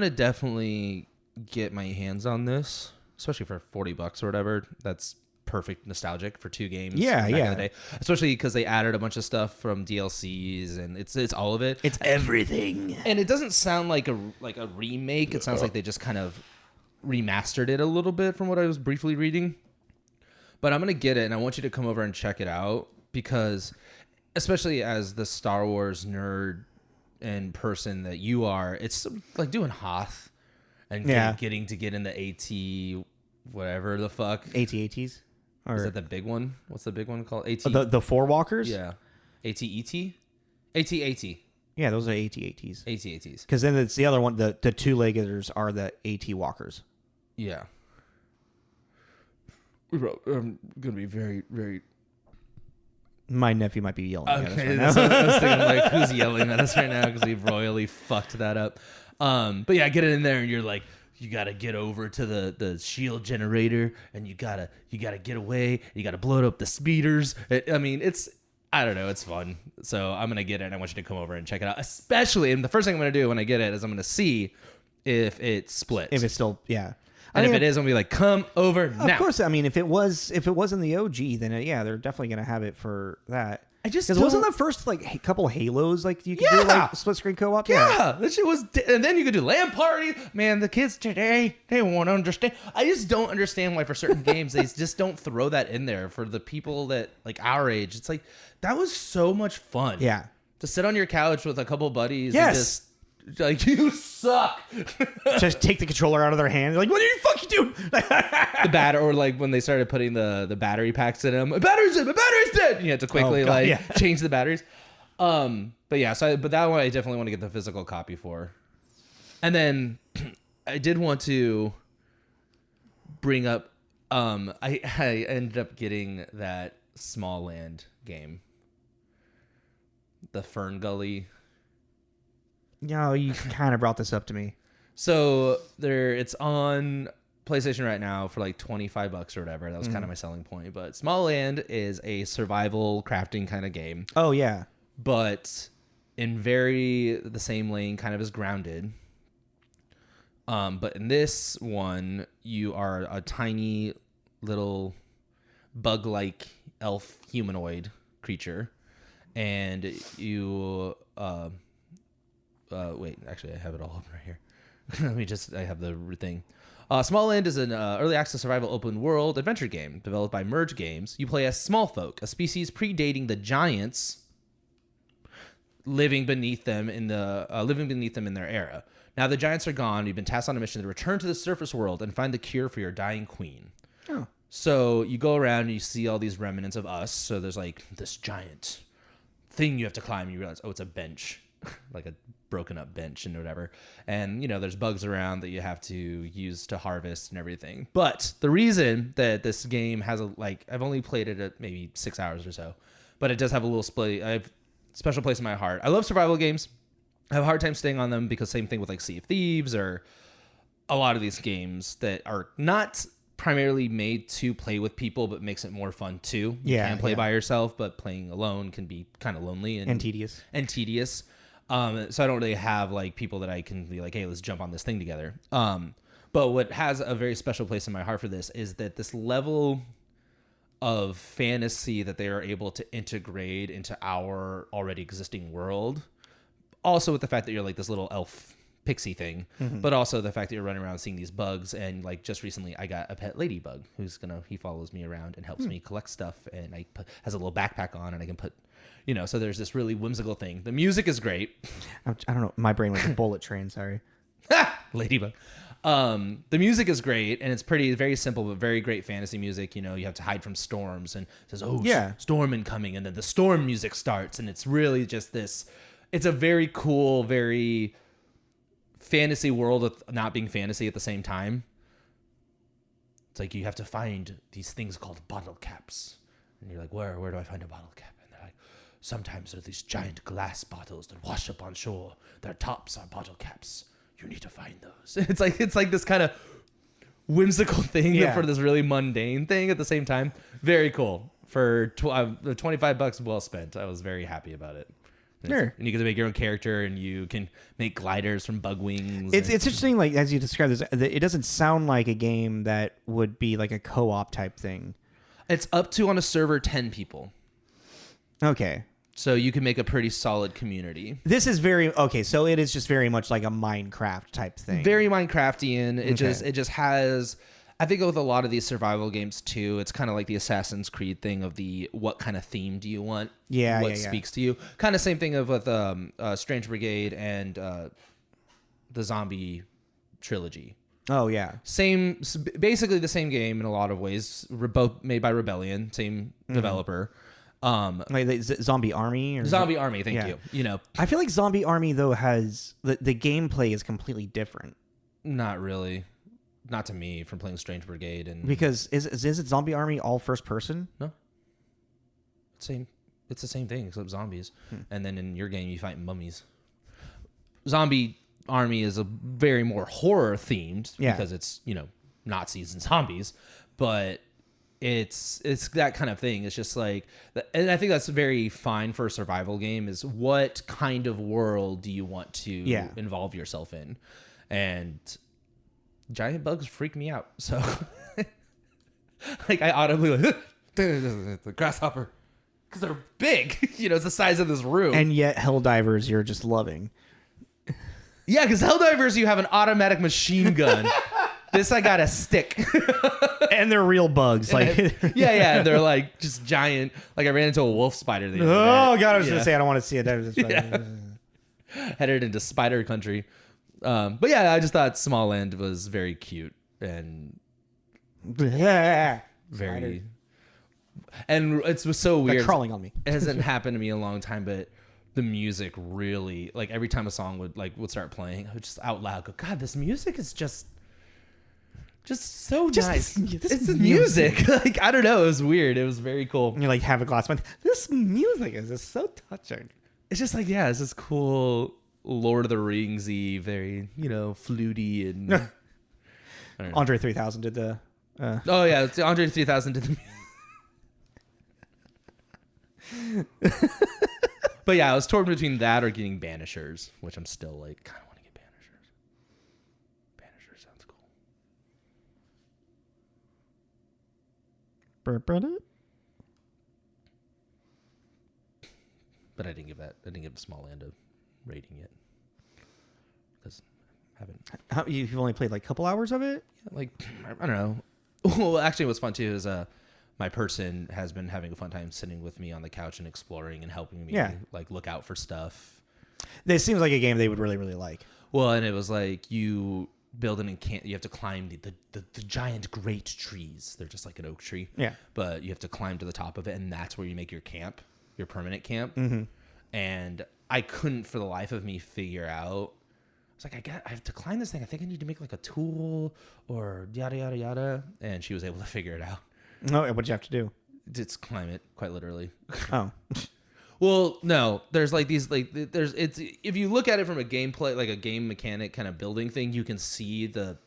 to definitely get my hands on this, especially for $40 or whatever. That's perfect nostalgic for 2 games. Yeah, back in the day. Especially because they added a bunch of stuff from DLCs, and it's all of it. It's everything. And it doesn't sound like a remake. It sounds like they just kind of remastered it a little bit from what I was briefly reading. But I'm going to get it, and I want you to come over and check it out because, especially as the Star Wars nerd and person that you are, it's like doing Hoth and getting to get in the AT whatever the fuck. AT-ATs? Or is that the big one? What's the big one called? AT. The Four Walkers? Yeah. AT-ET? AT-AT. Yeah, those are AT-ATs. AT-ATs. Because then it's the other one, the two-leggeders are the AT Walkers. Yeah. I'm going to be very, very... My nephew might be yelling at us right now. I was thinking, like, who's yelling at us right now? Because we've royally fucked that up. But yeah, get it in there and you're like, you got to get over to the shield generator and you gotta get away. You got to blow up the speeders. I don't know. It's fun. So I'm going to get it and I want you to come over and check it out. Especially, and the first thing I'm going to do when I get it is I'm going to see if it's split. If it's still, yeah. And if it is, I'm going to be like, come over now. Of course. I mean, if it was in the OG, then they're definitely going to have it for that. Because wasn't the first like couple Halos like you could do like split screen co-op? Yeah, that shit was, and then you could do LAN party. Man, the kids today, they won't understand. I just don't understand why for certain games they just don't throw that in there for the people that like our age. It's like that was so much fun. Yeah, to sit on your couch with a couple buddies. Yes. And just like you suck. Just take the controller out of their hand. Like, what are you fucking doing? The or like when they started putting the battery packs in them. My battery's dead. You had to quickly change the batteries. But that one I definitely want to get the physical copy for. And then I did want to bring up. I ended up getting that Small Land game, the Fern Gully. No, you kind of brought this up to me. So it's on PlayStation right now for like $25 or whatever. That was kind of my selling point. But Small Land is a survival crafting kind of game. Oh yeah, but in the same lane, kind of as Grounded. But in this one, you are a tiny little bug-like elf humanoid creature, and you. Wait, actually, I have it all open right here. I have the thing. Small Land is an early access survival open world adventure game developed by Merge Games. You play as small folk, a species predating the giants, living beneath them in their era. Now the giants are gone. You've been tasked on a mission to return to the surface world and find the cure for your dying queen. Oh. So you go around and you see all these remnants of us. So there's like this giant thing you have to climb. And you realize, it's a bench. Like a broken up bench and whatever. And, there's bugs around that you have to use to harvest and everything. But the reason that this game has I've only played it at maybe 6 hours or so, but it does have a little special place in my heart. I love survival games. I have a hard time staying on them because same thing with like Sea of Thieves or a lot of these games that are not primarily made to play with people, but makes it more fun too. You can play by yourself, but playing alone can be kind of lonely and tedious. So I don't really have like people that I can be like, hey, let's jump on this thing together. But what has a very special place in my heart for this is that this level of fantasy that they are able to integrate into our already existing world. Also with the fact that you're like this little elf pixie thing, but also the fact that you're running around seeing these bugs. And like just recently I got a pet ladybug he follows me around and helps me collect stuff, and has a little backpack on, and I can put, so there's this really whimsical thing. The music is great. I don't know. My brain was a bullet train. Sorry. Ladybug. The music is great, and it's very simple, but very great fantasy music. You have to hide from storms, and it says, storm incoming. And then the storm music starts, and it's really just this, it's a very cool, very fantasy world with not being fantasy at the same time. It's like you have to find these things called bottle caps, and you're like, where do I find a bottle cap? And they're like, sometimes there are these giant glass bottles that wash up on shore. Their tops are bottle caps. You need to find those. It's like this kind of whimsical thing for this really mundane thing at the same time. Very cool. For $25 well spent. I was very happy about it. Sure. And you get to make your own character, and you can make gliders from bug wings. It's interesting, like as you described this, it doesn't sound like a game that would be like a co-op type thing. It's up to, on a server, 10 people. Okay. So you can make a pretty solid community. This is so it is just very much like a Minecraft type thing. Very Minecraftian. It just has, I think with a lot of these survival games too, it's kind of like the Assassin's Creed thing of what kind of theme do you want? What speaks to you? Kind of same thing of with Strange Brigade and the Zombie trilogy. Oh yeah. Basically the same game in a lot of ways. Both made by Rebellion, same developer. Like Zombie Army? Zombie Army, thank you. I feel like Zombie Army though has the gameplay is completely different. Not really. Not to me, from playing Strange Brigade. And because is it Zombie Army all first person? No. It's the same thing except zombies. And then in your game you fight mummies. Zombie Army is a very more horror themed because it's, Nazis and zombies, but it's that kind of thing. It's just like, and I think that's very fine for a survival game, is what kind of world do you want to involve yourself in? And giant bugs freak me out. So like I audibly like the grasshopper, because they're big. It's the size of this room. And yet Helldivers you're just loving. Yeah, because Helldivers you have an automatic machine gun. This I got a stick. And they're real bugs. Like they're like just giant. Like I ran into a wolf spider the other day. Oh god, I was gonna say I don't want to see it. Headed into spider country. But yeah, I just thought Small Land was very cute and very, and it was so weird. They're crawling on me. It hasn't happened to me in a long time, but the music really, like every time a song would start playing, I would just out loud go, God, this music is just so nice. It's the music. Like, I don't know. It was weird. It was very cool. And you like have a glass of wine. This music is just so touching. It's just like, it's this cool Lord of the Ringsy, very, fluty and Andre 3000 did the Andre 3000 did the But yeah, I was torn between that or getting Banishers, which I'm still like kind of want to get Banishers. Banishers sounds cool. But I didn't give Small Land a rating yet, because I haven't. You've only played like a couple hours of it? Like, I don't know. Well, actually what's fun too is my person has been having a fun time sitting with me on the couch and exploring and helping me like look out for stuff. This seems like a game they would really, really like. Well, and it was like you build an encampment. You have to climb the giant great trees. They're just like an oak tree. Yeah. But you have to climb to the top of it, and that's where you make your camp, your permanent camp. Mm-hmm. And I couldn't for the life of me figure out. I was like, I have to climb this thing. I think I need to make like a tool or yada, yada, yada. And she was able to figure it out. No, what'd you have to do? Just climb it, quite literally. Oh. Well, no, there's like these, like it's, if you look at it from a gameplay, like a game mechanic kind of building thing, you can see the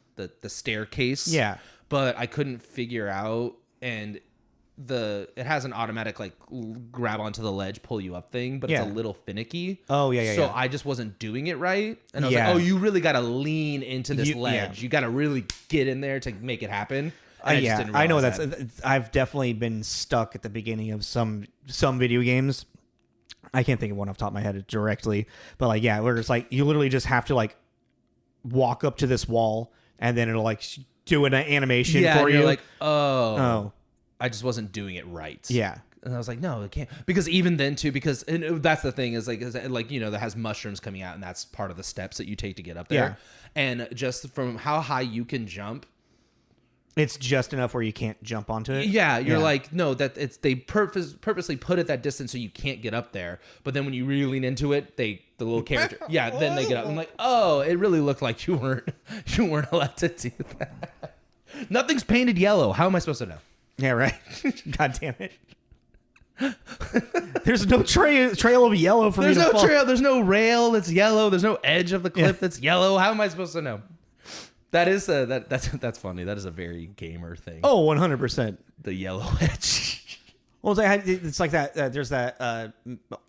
staircase. Yeah. but I couldn't figure out, and it has an automatic like grab onto the ledge, pull you up thing, but it's a little finicky. Oh yeah. So I just wasn't doing it right, and I was like, Yeah. oh, you really got to lean into this ledge. You got to really get in there to make it happen. And I know I've definitely been stuck at the beginning of some video games. I can't think of one off the top of my head directly, but like where it's like you literally just have to like walk up to this wall, and then it'll like do an animation for you. You're like, oh. I just wasn't doing it right. Yeah. And I was like, no, it can't. Because even then, too, and that's the thing is like, that has mushrooms coming out, and that's part of the steps that you take to get up there. Yeah. And just from how high you can jump, it's just enough where you can't jump onto it. Yeah. You're like, no, they purposely put it that distance so you can't get up there. But then when you really lean into it, the little character, then they get up. I'm like, oh, it really looked like you weren't allowed to do that. Nothing's painted yellow. How am I supposed to know? Yeah, right. God damn it. There's no trail of yellow for me to There's no follow. trail. There's no rail that's yellow. There's no edge of the cliff that's yellow. How am I supposed to know? That is that's funny. That is a very gamer thing. Oh, 100%. The yellow edge. Well, it's like that. There's that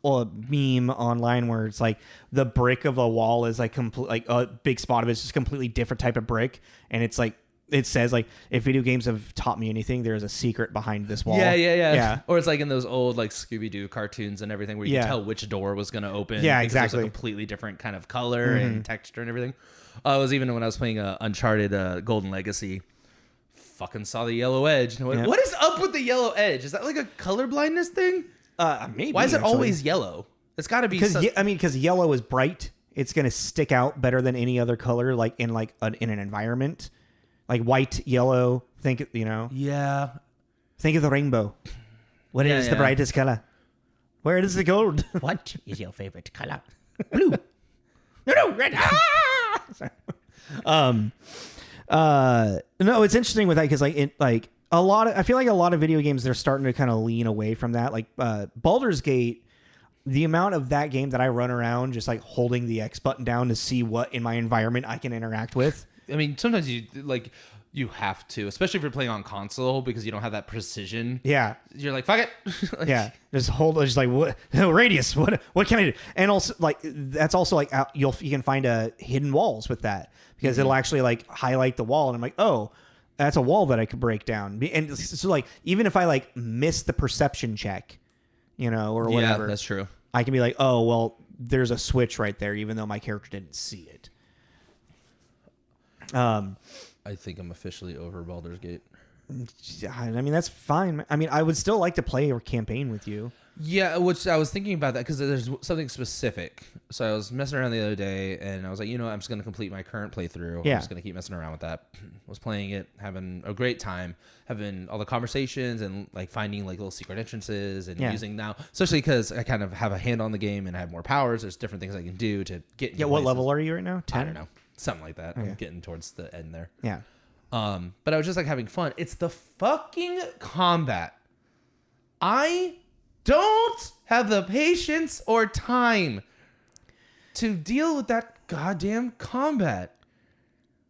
meme online where it's like the brick of a wall is like a big spot of it's just a completely different type of brick, and it's like. It says like, if video games have taught me anything, there is a secret behind this wall. Yeah. Or it's like in those old like Scooby-Doo cartoons and everything where you can tell which door was going to open. Yeah, exactly. There's a completely different kind of color and texture and everything. I was even when I was playing Uncharted Golden Legacy, fucking saw the yellow edge. And I went, what is up with the yellow edge? Is that like a color blindness thing? Maybe. Why is it always yellow? It's got to be because yellow is bright. It's going to stick out better than any other color, like in an environment. Like white, yellow, think of the rainbow. What is the brightest color? Where is the gold? What is your favorite color? Blue. No, red. No, it's interesting with that because I feel like a lot of video games, they're starting to kind of lean away from that. Like Baldur's Gate, the amount of that game that I run around just like holding the X button down to see what in my environment I can interact with. I mean, sometimes you have to, especially if you're playing on console because you don't have that precision. Yeah. You're like, fuck it. Just like what radius, what can I do? And also like that's also like you can find hidden walls with that because it'll actually like highlight the wall, and I'm like, oh, that's a wall that I could break down. And so like even if I like miss the perception check, or whatever. Yeah, that's true. I can be like, oh, well, there's a switch right there, even though my character didn't see it. I think I'm officially over Baldur's Gate. I mean, that's fine. I mean, I would still like to play a campaign with you. Yeah, which I was thinking about that because there's something specific. So I was messing around the other day, and I was like, I'm just going to complete my current playthrough. Yeah. I'm just going to keep messing around with that. Was playing it, having a great time, having all the conversations and like finding like little secret entrances and using now, especially because I kind of have a hand on the game and I have more powers. There's different things I can do to get. Yeah, what level are you right now? 10? I don't know. Something like that. Okay. I'm getting towards the end there. Yeah. But I was just like having fun. It's the fucking combat. I don't have the patience or time to deal with that goddamn combat.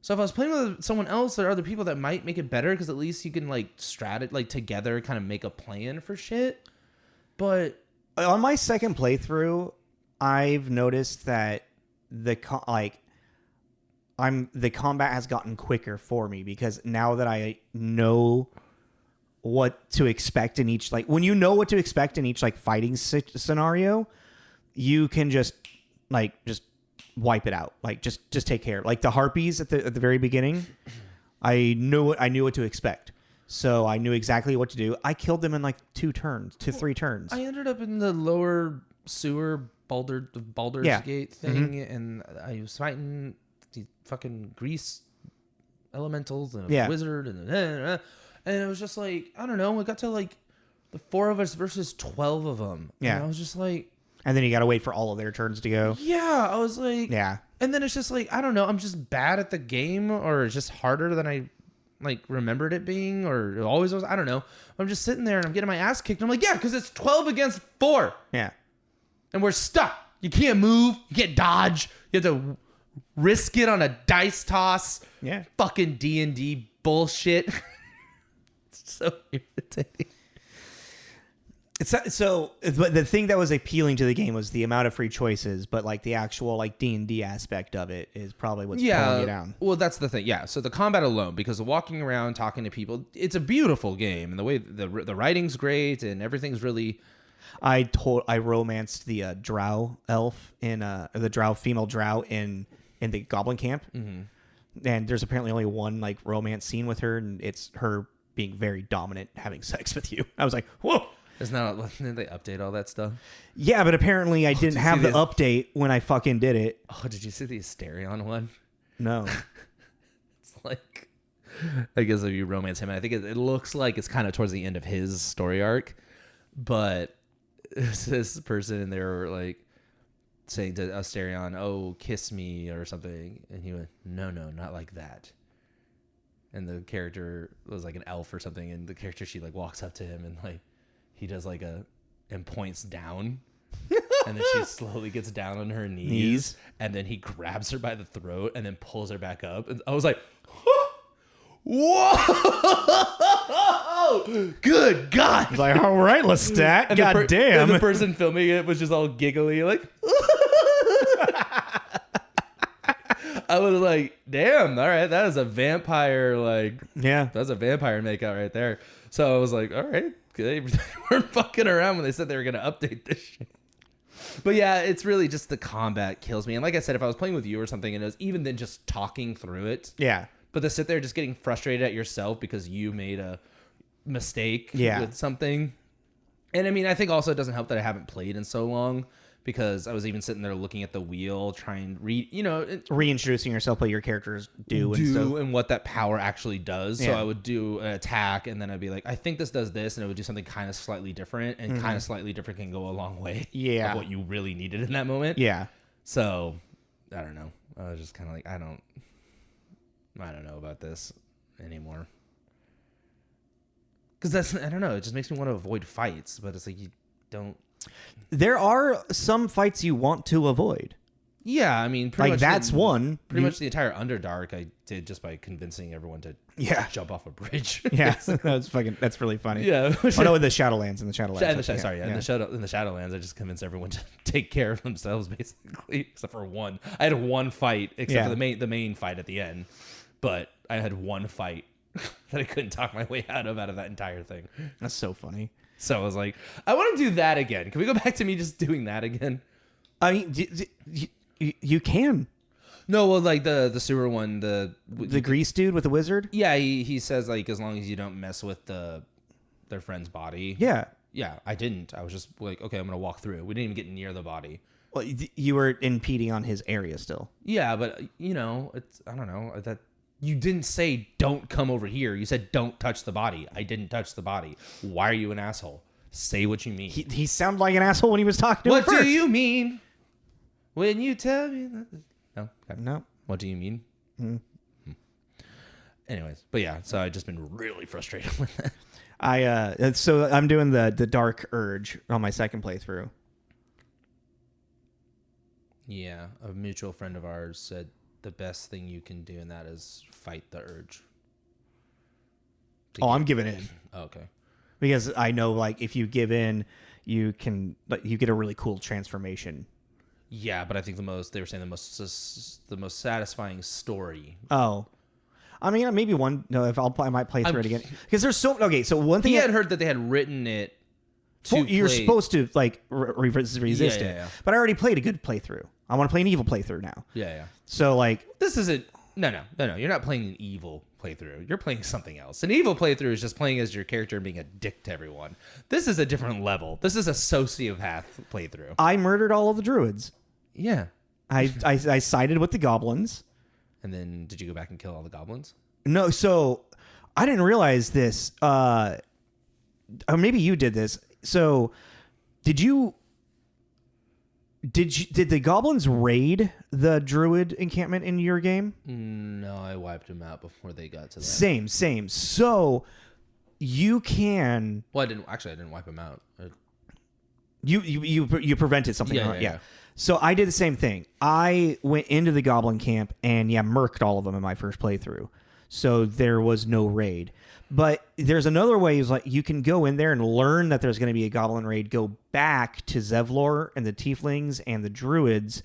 So if I was playing with someone else, there are other people that might make it better because at least you can like together kind of make a plan for shit. But on my second playthrough, I've noticed that the combat has gotten quicker for me because now that I know what to expect in each, like when you know what to expect in each like fighting scenario, you can just wipe it out. Like just take care. Like the harpies at the very beginning, I knew what to expect. So I knew exactly what to do. I killed them in like 3 turns. I ended up in the lower sewer Baldur's Gate thing, and I was fighting the fucking grease elementals and a wizard and it was just like, I don't know, it got to like the 4 of us versus 12 of them. Yeah. And I was just like, and then you got to wait for all of their turns to go. Yeah, I was like, yeah. And then it's just like, I don't know, I'm just bad at the game, or it's just harder than I like remembered it being, or it always was. I don't know. I'm just sitting there and I'm getting my ass kicked. And I'm like, yeah, because it's 12 against 4. Yeah. And we're stuck. You can't move. You can't dodge. You have to risk it on a dice toss. Yeah. Fucking D&D bullshit. It's so irritating. But the thing that was appealing to the game was the amount of free choices, but like the actual like D&D aspect of it is probably what's pulling you down. Well, that's the thing. Yeah. So the combat alone, because the walking around, talking to people, it's a beautiful game, and the way the writing's great and everything's really. I romanced the drow elf in the drow female drow in the goblin camp, and there's apparently only one like romance scene with her, and it's her being very dominant, having sex with you. I was like, whoa. Didn't they update all that stuff? Yeah, but apparently I didn't have the update when I fucking did it. Oh, did you see the Asterion one? No. It's like, I guess if you romance him, I think it looks like it's kind of towards the end of his story arc, but it's this person and they were like saying to Asterion, "Oh, kiss me" or something, and he went, "No, not like that." And the character was like an elf or something, and the character, she like walks up to him and like he does like and points down. And then she slowly gets down on her knees, and then he grabs her by the throat and then pulls her back up. And I was like, whoa, good God. I was like, all right, Lestat, god damn. And the person filming it was just all giggly, like, I was like, damn, all right, that is a vampire, like, yeah, that's a vampire makeout right there. So I was like, all right, they weren't fucking around when they said they were going to update this shit. But yeah, it's really just the combat kills me. And like I said, if I was playing with you or something, and it was even then just talking through it. Yeah. But to sit there just getting frustrated at yourself because you made a mistake with something. And I mean, I think also it doesn't help that I haven't played in so long, because I was even sitting there looking at the wheel, trying to read, reintroducing yourself, what your characters do and stuff. And what that power actually does. Yeah. So I would do an attack, and then I'd be like, I think this does this, and it would do something kind of slightly different, and kind of slightly different can go a long way. Yeah. Of what you really needed in that moment. Yeah. So I don't know. I was just kind of like, I don't know about this anymore. Because I don't know. It just makes me want to avoid fights, but it's like you don't. There are some fights you want to avoid. Yeah, I mean, like that's one. Pretty much the entire Underdark I did just by convincing everyone to jump off a bridge. Yeah, that's really funny. Yeah. Oh no, in the Shadowlands, in the Shadowlands. In the Shadowlands, I just convinced everyone to take care of themselves, basically, except for one. I had one fight, except for the main fight at the end, but I had one fight that I couldn't talk my way out of that entire thing. That's so funny. So I was like, I want to do that again. Can we go back to me just doing that again? I mean, you can. No, well, like the sewer one, the grease dude with the wizard. Yeah, he says like as long as you don't mess with their friend's body. Yeah. Yeah, I didn't. I was just like, okay, I'm gonna walk through. We didn't even get near the body. Well, you were impeding on his area still. Yeah, but it's I don't know that. You didn't say, don't come over here. You said, don't touch the body. I didn't touch the body. Why are you an asshole? Say what you mean. He sounded like an asshole when he was talking to him What first. do you mean when you tell me that? No? Okay. No. What do you mean? Anyways, but yeah, so I've just been really frustrated with that. So I'm doing the Dark Urge on my second playthrough. Yeah, a mutual friend of ours said, the best thing you can do in that is fight the urge. I'm giving in. Oh, okay. Because I know, like, if you give in, you get a really cool transformation. Yeah, but I think they were saying the most satisfying story. Oh, I mean, maybe one. No, I might play through it again, because there's so okay. So one thing he had heard that they had written it. You're supposed to like resist it, yeah. But I already played a good playthrough. I want to play an evil playthrough now. Yeah. So like, this isn't. No. You're not playing an evil playthrough. You're playing something else. An evil playthrough is just playing as your character and being a dick to everyone. This is a different level. This is a sociopath playthrough. I murdered all of the druids. Yeah. I sided with the goblins. And then did you go back and kill all the goblins? No. So I didn't realize this. Or maybe you did this. So did the goblins raid the druid encampment in your game? No, I wiped them out before they got to that. Same. So you can. Well, I didn't wipe them out. You prevented something. Yeah. So I did the same thing. I went into the goblin camp and murked all of them in my first playthrough. So there was no raid. But there's another way is like you can go in there and learn that there's going to be a goblin raid, go back to Zevlor and the tieflings and the druids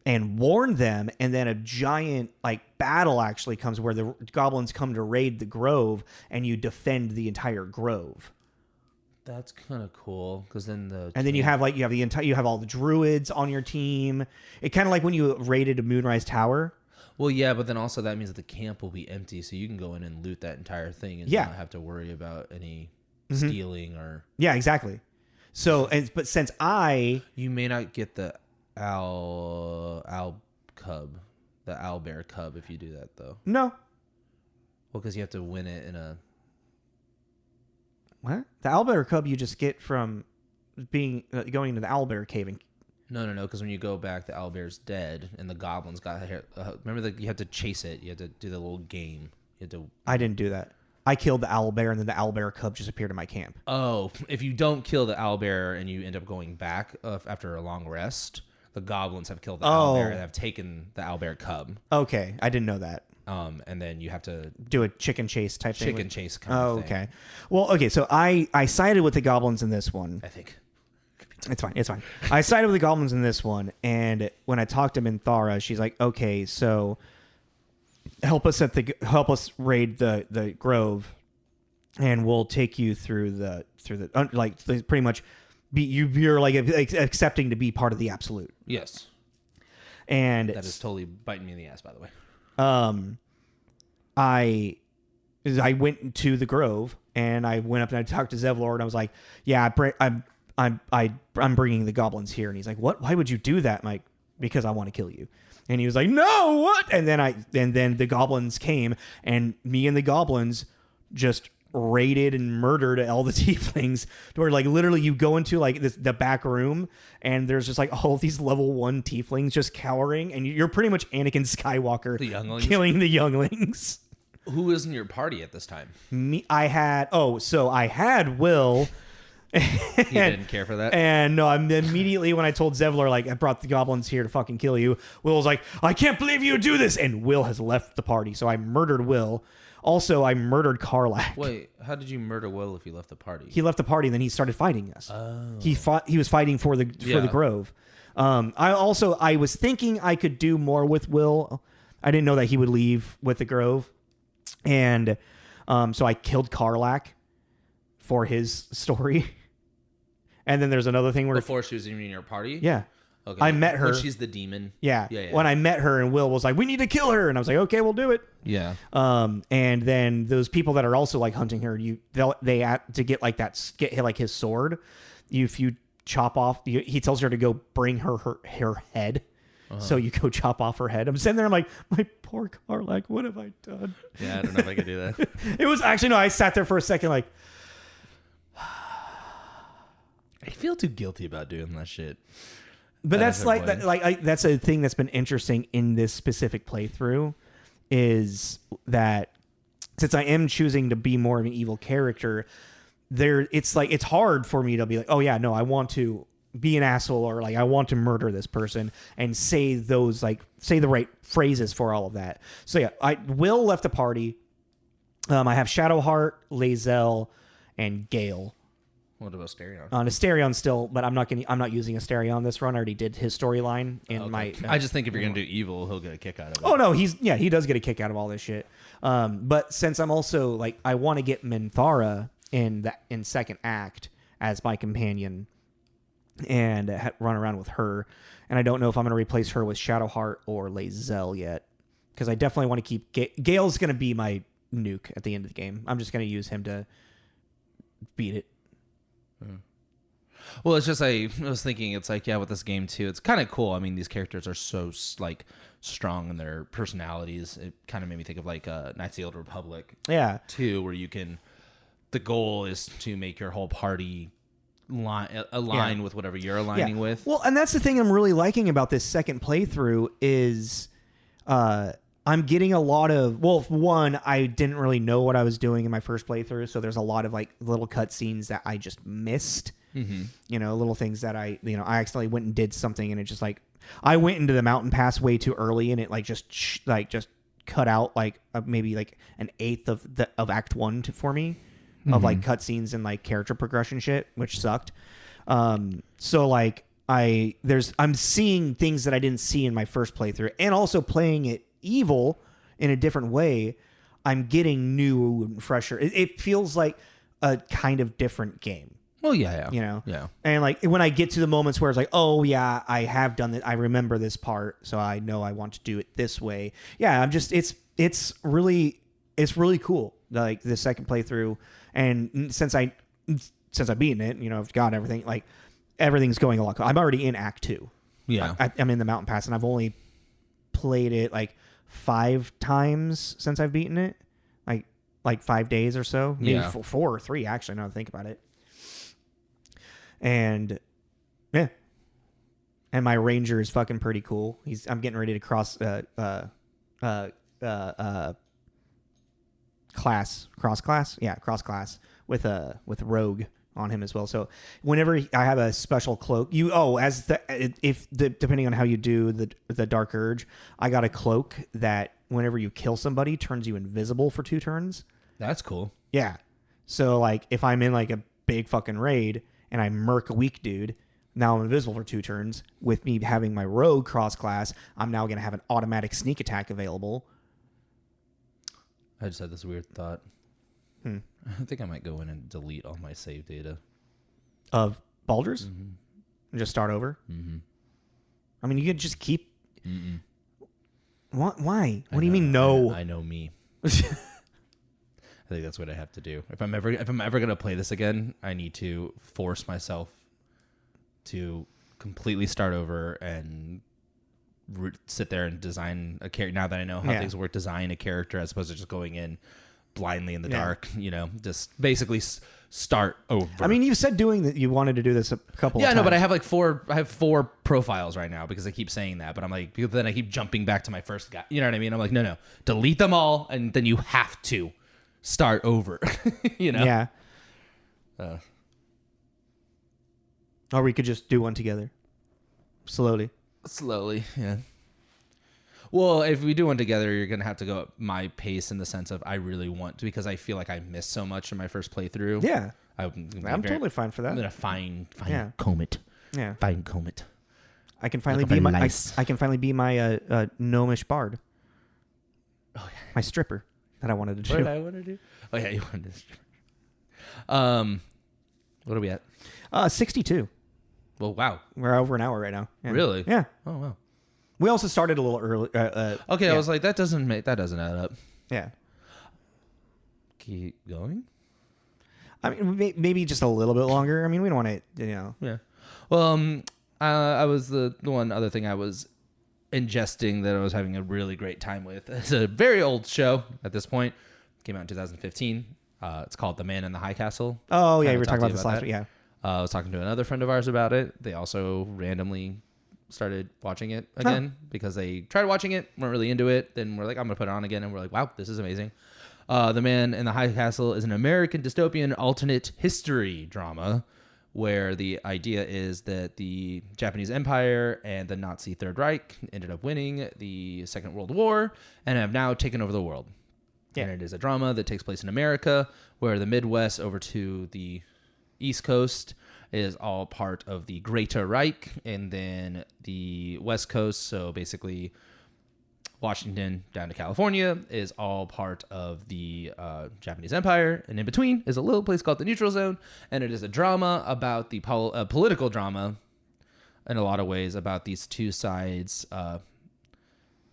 and warn them, and then a giant like battle actually comes where the goblins come to raid the grove and you defend the entire grove. That's kind of cool because then then you have all the druids on your team. It kind of like when you raided a Moonrise Tower. Well, yeah, but then also that means that the camp will be empty, so you can go in and loot that entire thing and not have to worry about any stealing or. Yeah, exactly. So, but since you may not get the owl cub, the owlbear cub, if you do that though. No. Well, because you have to win it in a. What? The owlbear cub you just get from being going into the owlbear cave. No. Because when you go back, the owlbear's dead, and the goblins got here. Remember that you have to chase it. You have to do the little game. I didn't do that. I killed the owlbear, and then the owlbear cub just appeared in my camp. Oh, if you don't kill the owlbear and you end up going back after a long rest, the goblins have killed the owlbear and have taken the owlbear cub. Okay, I didn't know that. And then you have to do a chicken chase type thing. Chicken chase kind of thing. Okay. Well, okay, so I sided with the goblins in this one. I think. It's fine. I sided with the goblins in this one, and when I talked to Minthara, she's like, okay, so help us raid the grove, and we'll take you through the pretty much you're like accepting to be part of the absolute. Yes. And that is totally biting me in the ass, by the way. I went to the grove and I went up and I talked to Zevlor and I was like, yeah, I'm bringing the goblins here. And he's like, what? Why would you do that? I'm like, because I want to kill you. And he was like, no, what? And then the goblins came and me and the goblins just raided and murdered all the tieflings to where like literally you go into like the back room and there's just like all these level 1 tieflings just cowering and you're pretty much Anakin Skywalker killing the younglings. Who was in your party at this time? I had Will. He didn't care for that. And no, immediately when I told Zevlor, like, I brought the goblins here to fucking kill you, Will was like, I can't believe you do this. And Will has left the party. So I murdered Will. Also, I murdered Karlak. Wait, how did you murder Will if he left the party? He left the party and then he started fighting us. Oh. He was fighting for the grove. I was thinking I could do more with Will. I didn't know that he would leave with the grove. And so I killed Karlak for his story. And then there's another thing where before she was even in your party? Yeah. Okay. I met her. When she's the demon. Yeah. When I met her and Will was like, we need to kill her. And I was like, okay, we'll do it. Yeah. And then those people that are also like hunting her, they to get like his sword. If you chop off, he tells her to go bring her head. Uh-huh. So you go chop off her head. I'm sitting there. I'm like, my poor Karlak, what have I done? Yeah, I don't know if I could do that. It was actually, no, I sat there for a second like, I feel too guilty about doing that shit. But that's like that, that's a thing that's been interesting in this specific playthrough is that since I am choosing to be more of an evil character, it's hard for me to be like, oh yeah, no, I want to be an asshole or like I want to murder this person and say the right phrases for all of that. So yeah, Will left the party. I have Shadowheart, Lae'zel, and Gale. What about Asterion? Asterion still, but I'm not using Asterion this run. I already did his storyline in my. I just think if you're gonna do evil, he'll get a kick out of it. Oh no, he does get a kick out of all this shit. But since I'm also like I want to get Minthara in second act as my companion and run around with her, and I don't know if I'm gonna replace her with Shadowheart or Lae'zel yet because I definitely want to keep Gale's gonna be my nuke at the end of the game. I'm just gonna use him to beat it. Well, it's just I was thinking it's like with this game too, it's kind of cool. I mean, these characters are so like strong in their personalities. It kind of made me think of like Knights of the Old Republic, too, where you can. The goal is to make your whole party align with whatever you're aligning with. Well, and that's the thing I'm really liking about this second playthrough is I'm getting a lot of, one, I didn't really know what I was doing in my first playthrough, so there's a lot of like little cutscenes that I just missed. Mm-hmm. Little things that I accidentally went and did something, and it just like, I went into the mountain pass way too early, and it like just cut out like maybe like an eighth of Act 1 for me, of like cutscenes and like character progression shit, which sucked. So like I'm seeing things that I didn't see in my first playthrough, and also playing it evil in a different way. I'm getting new and fresher. It feels like a kind of different game. Well, yeah. You know? Yeah. And like when I get to the moments where it's like, oh yeah, I have done it. I remember this part, so I know I want to do it this way. Yeah, it's really cool. Like the second playthrough, and since I've beaten it, you know, I've got everything. Like everything's going a lot. I'm already in Act 2. Yeah. I'm in the mountain pass, and I've only played it like 5 times since I've beaten it. Like 5 days or so. Maybe 4 or 3 actually. Now that I think about it. And yeah, and my ranger is fucking pretty cool. I'm getting ready to cross cross class with rogue on him as well. So whenever I have a special cloak, depending on how you do the dark urge, I got a cloak that whenever you kill somebody turns you invisible for 2 turns. That's cool. Yeah. So like if I'm in like a big fucking raid and I murk a weak dude, now I'm invisible for 2 turns. With me having my rogue cross class, I'm now going to have an automatic sneak attack available. I just had this weird thought. I think I might go in and delete all my save data. Of Baldur's? And just start over? I mean, you could just keep... What? Why? What do you mean no? I know me. I think that's what I have to do. If I'm ever going to play this again, I need to force myself to completely start over and sit there and design a character. Now that I know how things work, design a character as opposed to just going in blindly in the dark, you know, just basically start over. I mean, you said doing that you wanted to do this a couple of times. Yeah, no, but I have like 4 profiles right now because I keep saying that, but I'm like, then I keep jumping back to my first guy. You know what I mean? I'm like, no, delete them all. And then you have to start over, you know? Yeah. Or we could just do one together. Slowly, yeah. Well, if we do one together, you're going to have to go at my pace in the sense of I really want to, because I feel like I missed so much in my first playthrough. Yeah. I'm totally fine for that. I'm going to fine comb it. Yeah. Fine comb it. I can finally be my gnomish bard. Oh, yeah. My stripper that I wanted to do. What did I want to do? Oh, yeah, you wanted to stripper. What are we at? 62. Well, wow. We're over an hour right now. Yeah. Really? Yeah. Oh, wow. We also started a little early. Okay, yeah. I was like, that doesn't add up. Yeah. Keep going. I mean, maybe just a little bit longer. I mean, we don't want to, you know. Yeah. Well, I was the one other thing I was ingesting that I was having a really great time with. It's a very old show at this point. Came out in 2015. It's called The Man in the High Castle. Oh, yeah, we were talking about this last week. Yeah. I was talking to another friend of ours about it. They also randomly started watching it again because they tried watching it, weren't really into it. Then we're like, I'm going to put it on again. And we're like, wow, this is amazing. The Man in the High Castle is an American dystopian alternate history drama where the idea is that the Japanese Empire and the Nazi Third Reich ended up winning the Second World War and have now taken over the world. Yeah. And it is a drama that takes place in America, where the Midwest over to the East Coast is all part of the Greater Reich, and then the West Coast, so basically Washington down to California, is all part of the Japanese Empire, and in between is a little place called the Neutral Zone, and it is a drama about the political drama in a lot of ways about these two sides,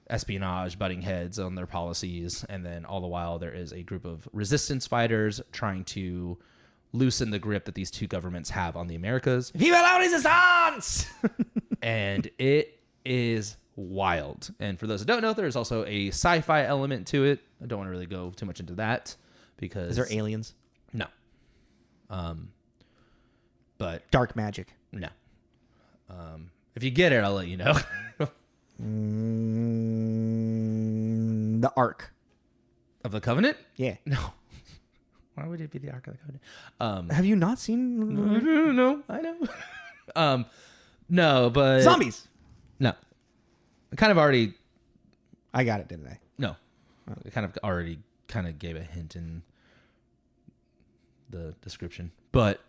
espionage, butting heads on their policies, and then all the while there is a group of resistance fighters trying to loosen the grip that these two governments have on the Americas. Viva la resistance! And it is wild. And for those who don't know, there's also a sci-fi element to it. I don't want to really go too much into that because... Is there aliens? No. But... Dark magic? No. If you get it, I'll let you know. The Ark. Of the Covenant? Yeah. No. Why would it be the Ark of the Covenant? Have you not seen? No, I know. No, but Zombies. No. I kind of already. I got it, didn't I? No, I kind of already kind of gave a hint in the description, but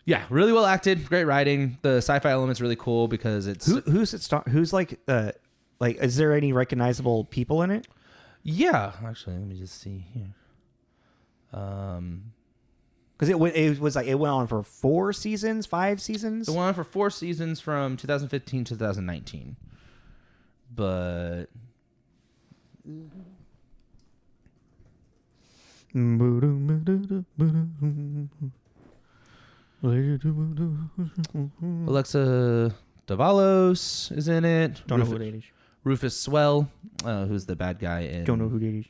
yeah, really well acted, great writing. The sci-fi element's really cool because it's Who's it? Who's like is there any recognizable people in it? yeah. Actually, let me just see here. Because it was like it went on for 4 seasons, 5 seasons. It went on for 4 seasons from 2015 to 2019, but. Alexa Davalos is in it. Don't know who that is. Rufus Swell, who's the bad guy in Don't know who that is.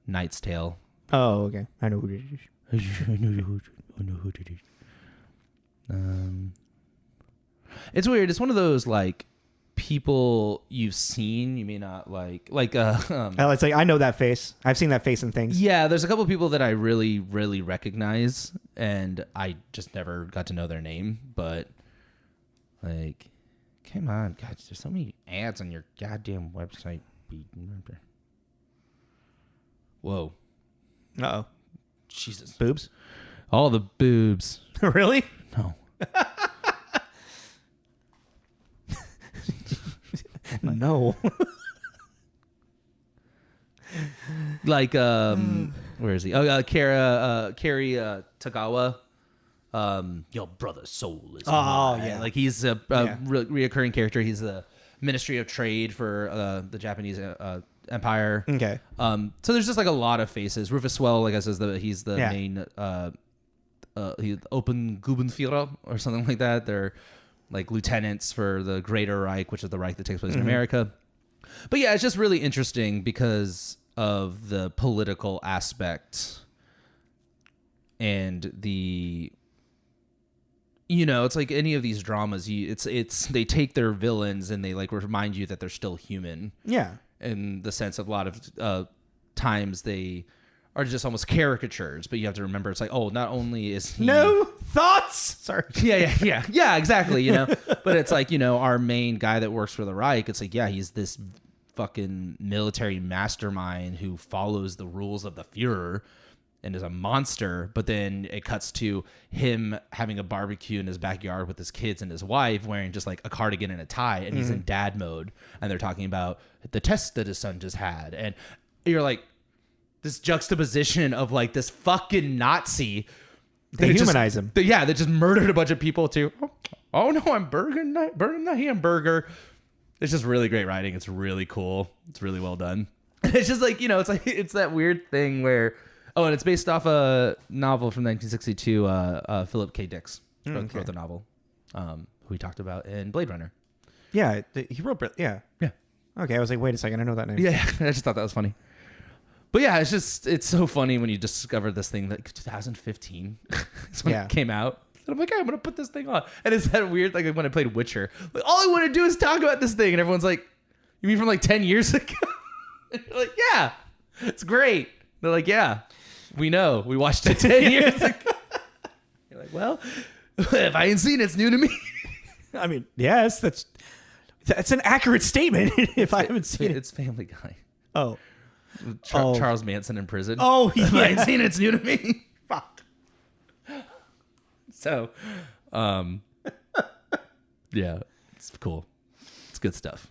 Knight's Tale. Oh, okay. I know who that is. I know who it is. It's weird. It's one of those like people you've seen, you may not like. It's like I know that face. I've seen that face in things. Yeah, there's a couple of people that I really, really recognize, and I just never got to know their name. But like, come on, God, there's so many ads on your goddamn website. Whoa, Uh-oh. Jesus, Boobs? all the boobs. Really? No. No. Like where is he? Oh, Carrie Tagawa. Your brother's soul is mine. yeah. Like he's a reoccurring character. He's the Ministry of Trade for the Japanese Empire. Okay. So there's just like a lot of faces. Rufus Swell, like I says, he's the Yeah. main he's Open Gubenführer or something like that. They're like lieutenants for the Greater Reich, which is the Reich that takes place in America. But yeah, it's just really interesting because of the political aspect and the, it's like any of these dramas. It's they take their villains and they like remind you that they're still human. Yeah. In the sense of a lot of times they are just almost caricatures, but you have to remember it's like, oh, not only is he No thoughts. Sorry. yeah, exactly, but it's like, our main guy that works for the Reich, it's like, yeah, he's this fucking military mastermind who follows the rules of the Fuhrer and is a monster, but then it cuts to him having a barbecue in his backyard with his kids and his wife wearing just like a cardigan and a tie, and he's in dad mode, and they're talking about the test that his son just had, and you're like, this juxtaposition of like this fucking Nazi. They humanize him. Yeah, they just murdered a bunch of people too. Oh no, I'm burning the hamburger. It's just really great writing. It's really cool. It's really well done. It's just like, it's that weird thing where, and it's based off a novel from 1962. Philip K. Dick wrote the novel, who we talked about in Blade Runner. Yeah, he wrote. Yeah. Yeah. Okay, I was like, wait a second, I know that name. Yeah, I just thought that was funny. But yeah, it's so funny when you discover this thing that 2015 is when it came out. And I'm like, hey, I'm going to put this thing on. And it's that weird, like when I played Witcher. Like, all I want to do is talk about this thing. And everyone's like, you mean from like 10 years ago? And you're like, yeah, it's great. They're like, yeah, we know. We watched it 10 years ago. You're like, well, if I ain't seen it, it's new to me. I mean, yes, that's an accurate statement. If I haven't seen it. It's Family Guy. Oh. Charles Manson in prison. Oh, yeah. If I ain't seen it, it's new to me. Fuck. So, yeah, it's cool. It's good stuff.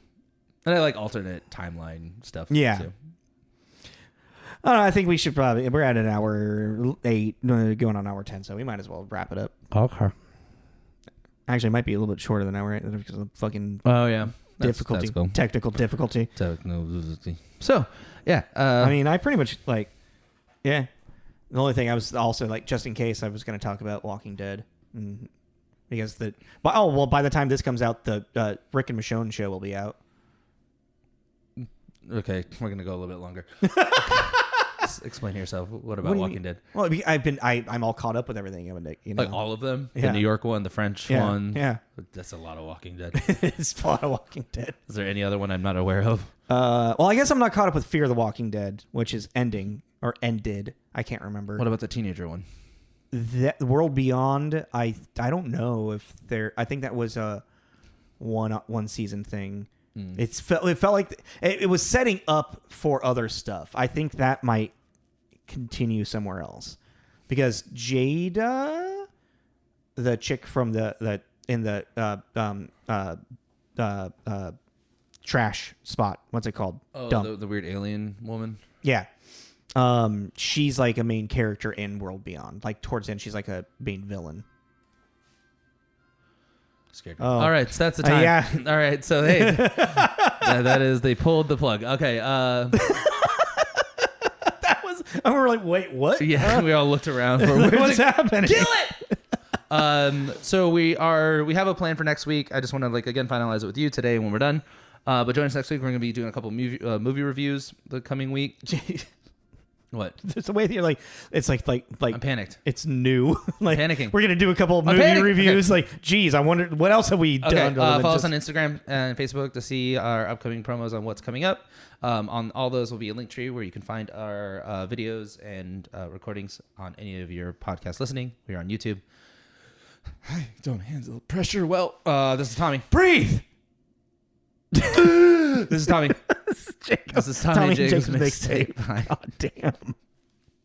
And I like alternate timeline stuff. Yeah. Too. I think we should we're at an hour 8, going on hour 10, so we might as well wrap it up. Okay. Actually, it might be a little bit shorter than hour 8 because of fucking Oh, yeah. difficulty, that's cool. technical difficulty. So, yeah. I mean, I pretty much yeah. The only thing I was also like, just in case, I was going to talk about Walking Dead, because by the time this comes out, the Rick and Michonne show will be out. Okay, we're gonna go a little bit longer. Explain yourself. What about Walking Dead? Well, I'm all caught up with everything. Like all of them? Yeah. The New York one, the French Yeah, one. yeah. That's a lot of Walking Dead. It's a lot of Walking Dead. Is there any other one I'm not aware of? Well, I guess I'm not caught up with Fear the Walking Dead, which is ending or ended. I can't remember. What about the teenager one? The World Beyond, I don't know if there. I think that was a one season thing. It felt like it was setting up for other stuff. I think that might continue somewhere else because Jada, the chick from the trash spot, what's it called? Oh, the weird alien woman. Yeah. She's like a main character in World Beyond. Like towards the end, she's like a main villain. Scared me. All right, so that's the time. Yeah. All right, so hey, that is they pulled the plug. Okay. That was. And we were like, wait, what? Yeah, we all looked around for What's happening? Kill it. So we have a plan for next week. I just want to again finalize it with you today when we're done. But join us next week. We're going to be doing a couple movie reviews the coming week. What? There's a way that you're like, it's like I'm panicked. It's new. Like panicking. We're gonna do a couple of movie reviews. Okay. Like, geez, I wonder what else have we done. Follow us on Instagram and Facebook to see our upcoming promos on what's coming up. On all those will be a link tree where you can find our videos and recordings on any of your podcast listening. We are on YouTube. I don't handle pressure well. This is Tommy. Breathe. This is Tommy. This is Jacob. This is Tommy and Jacob's Mixtape. Mixtape. God damn.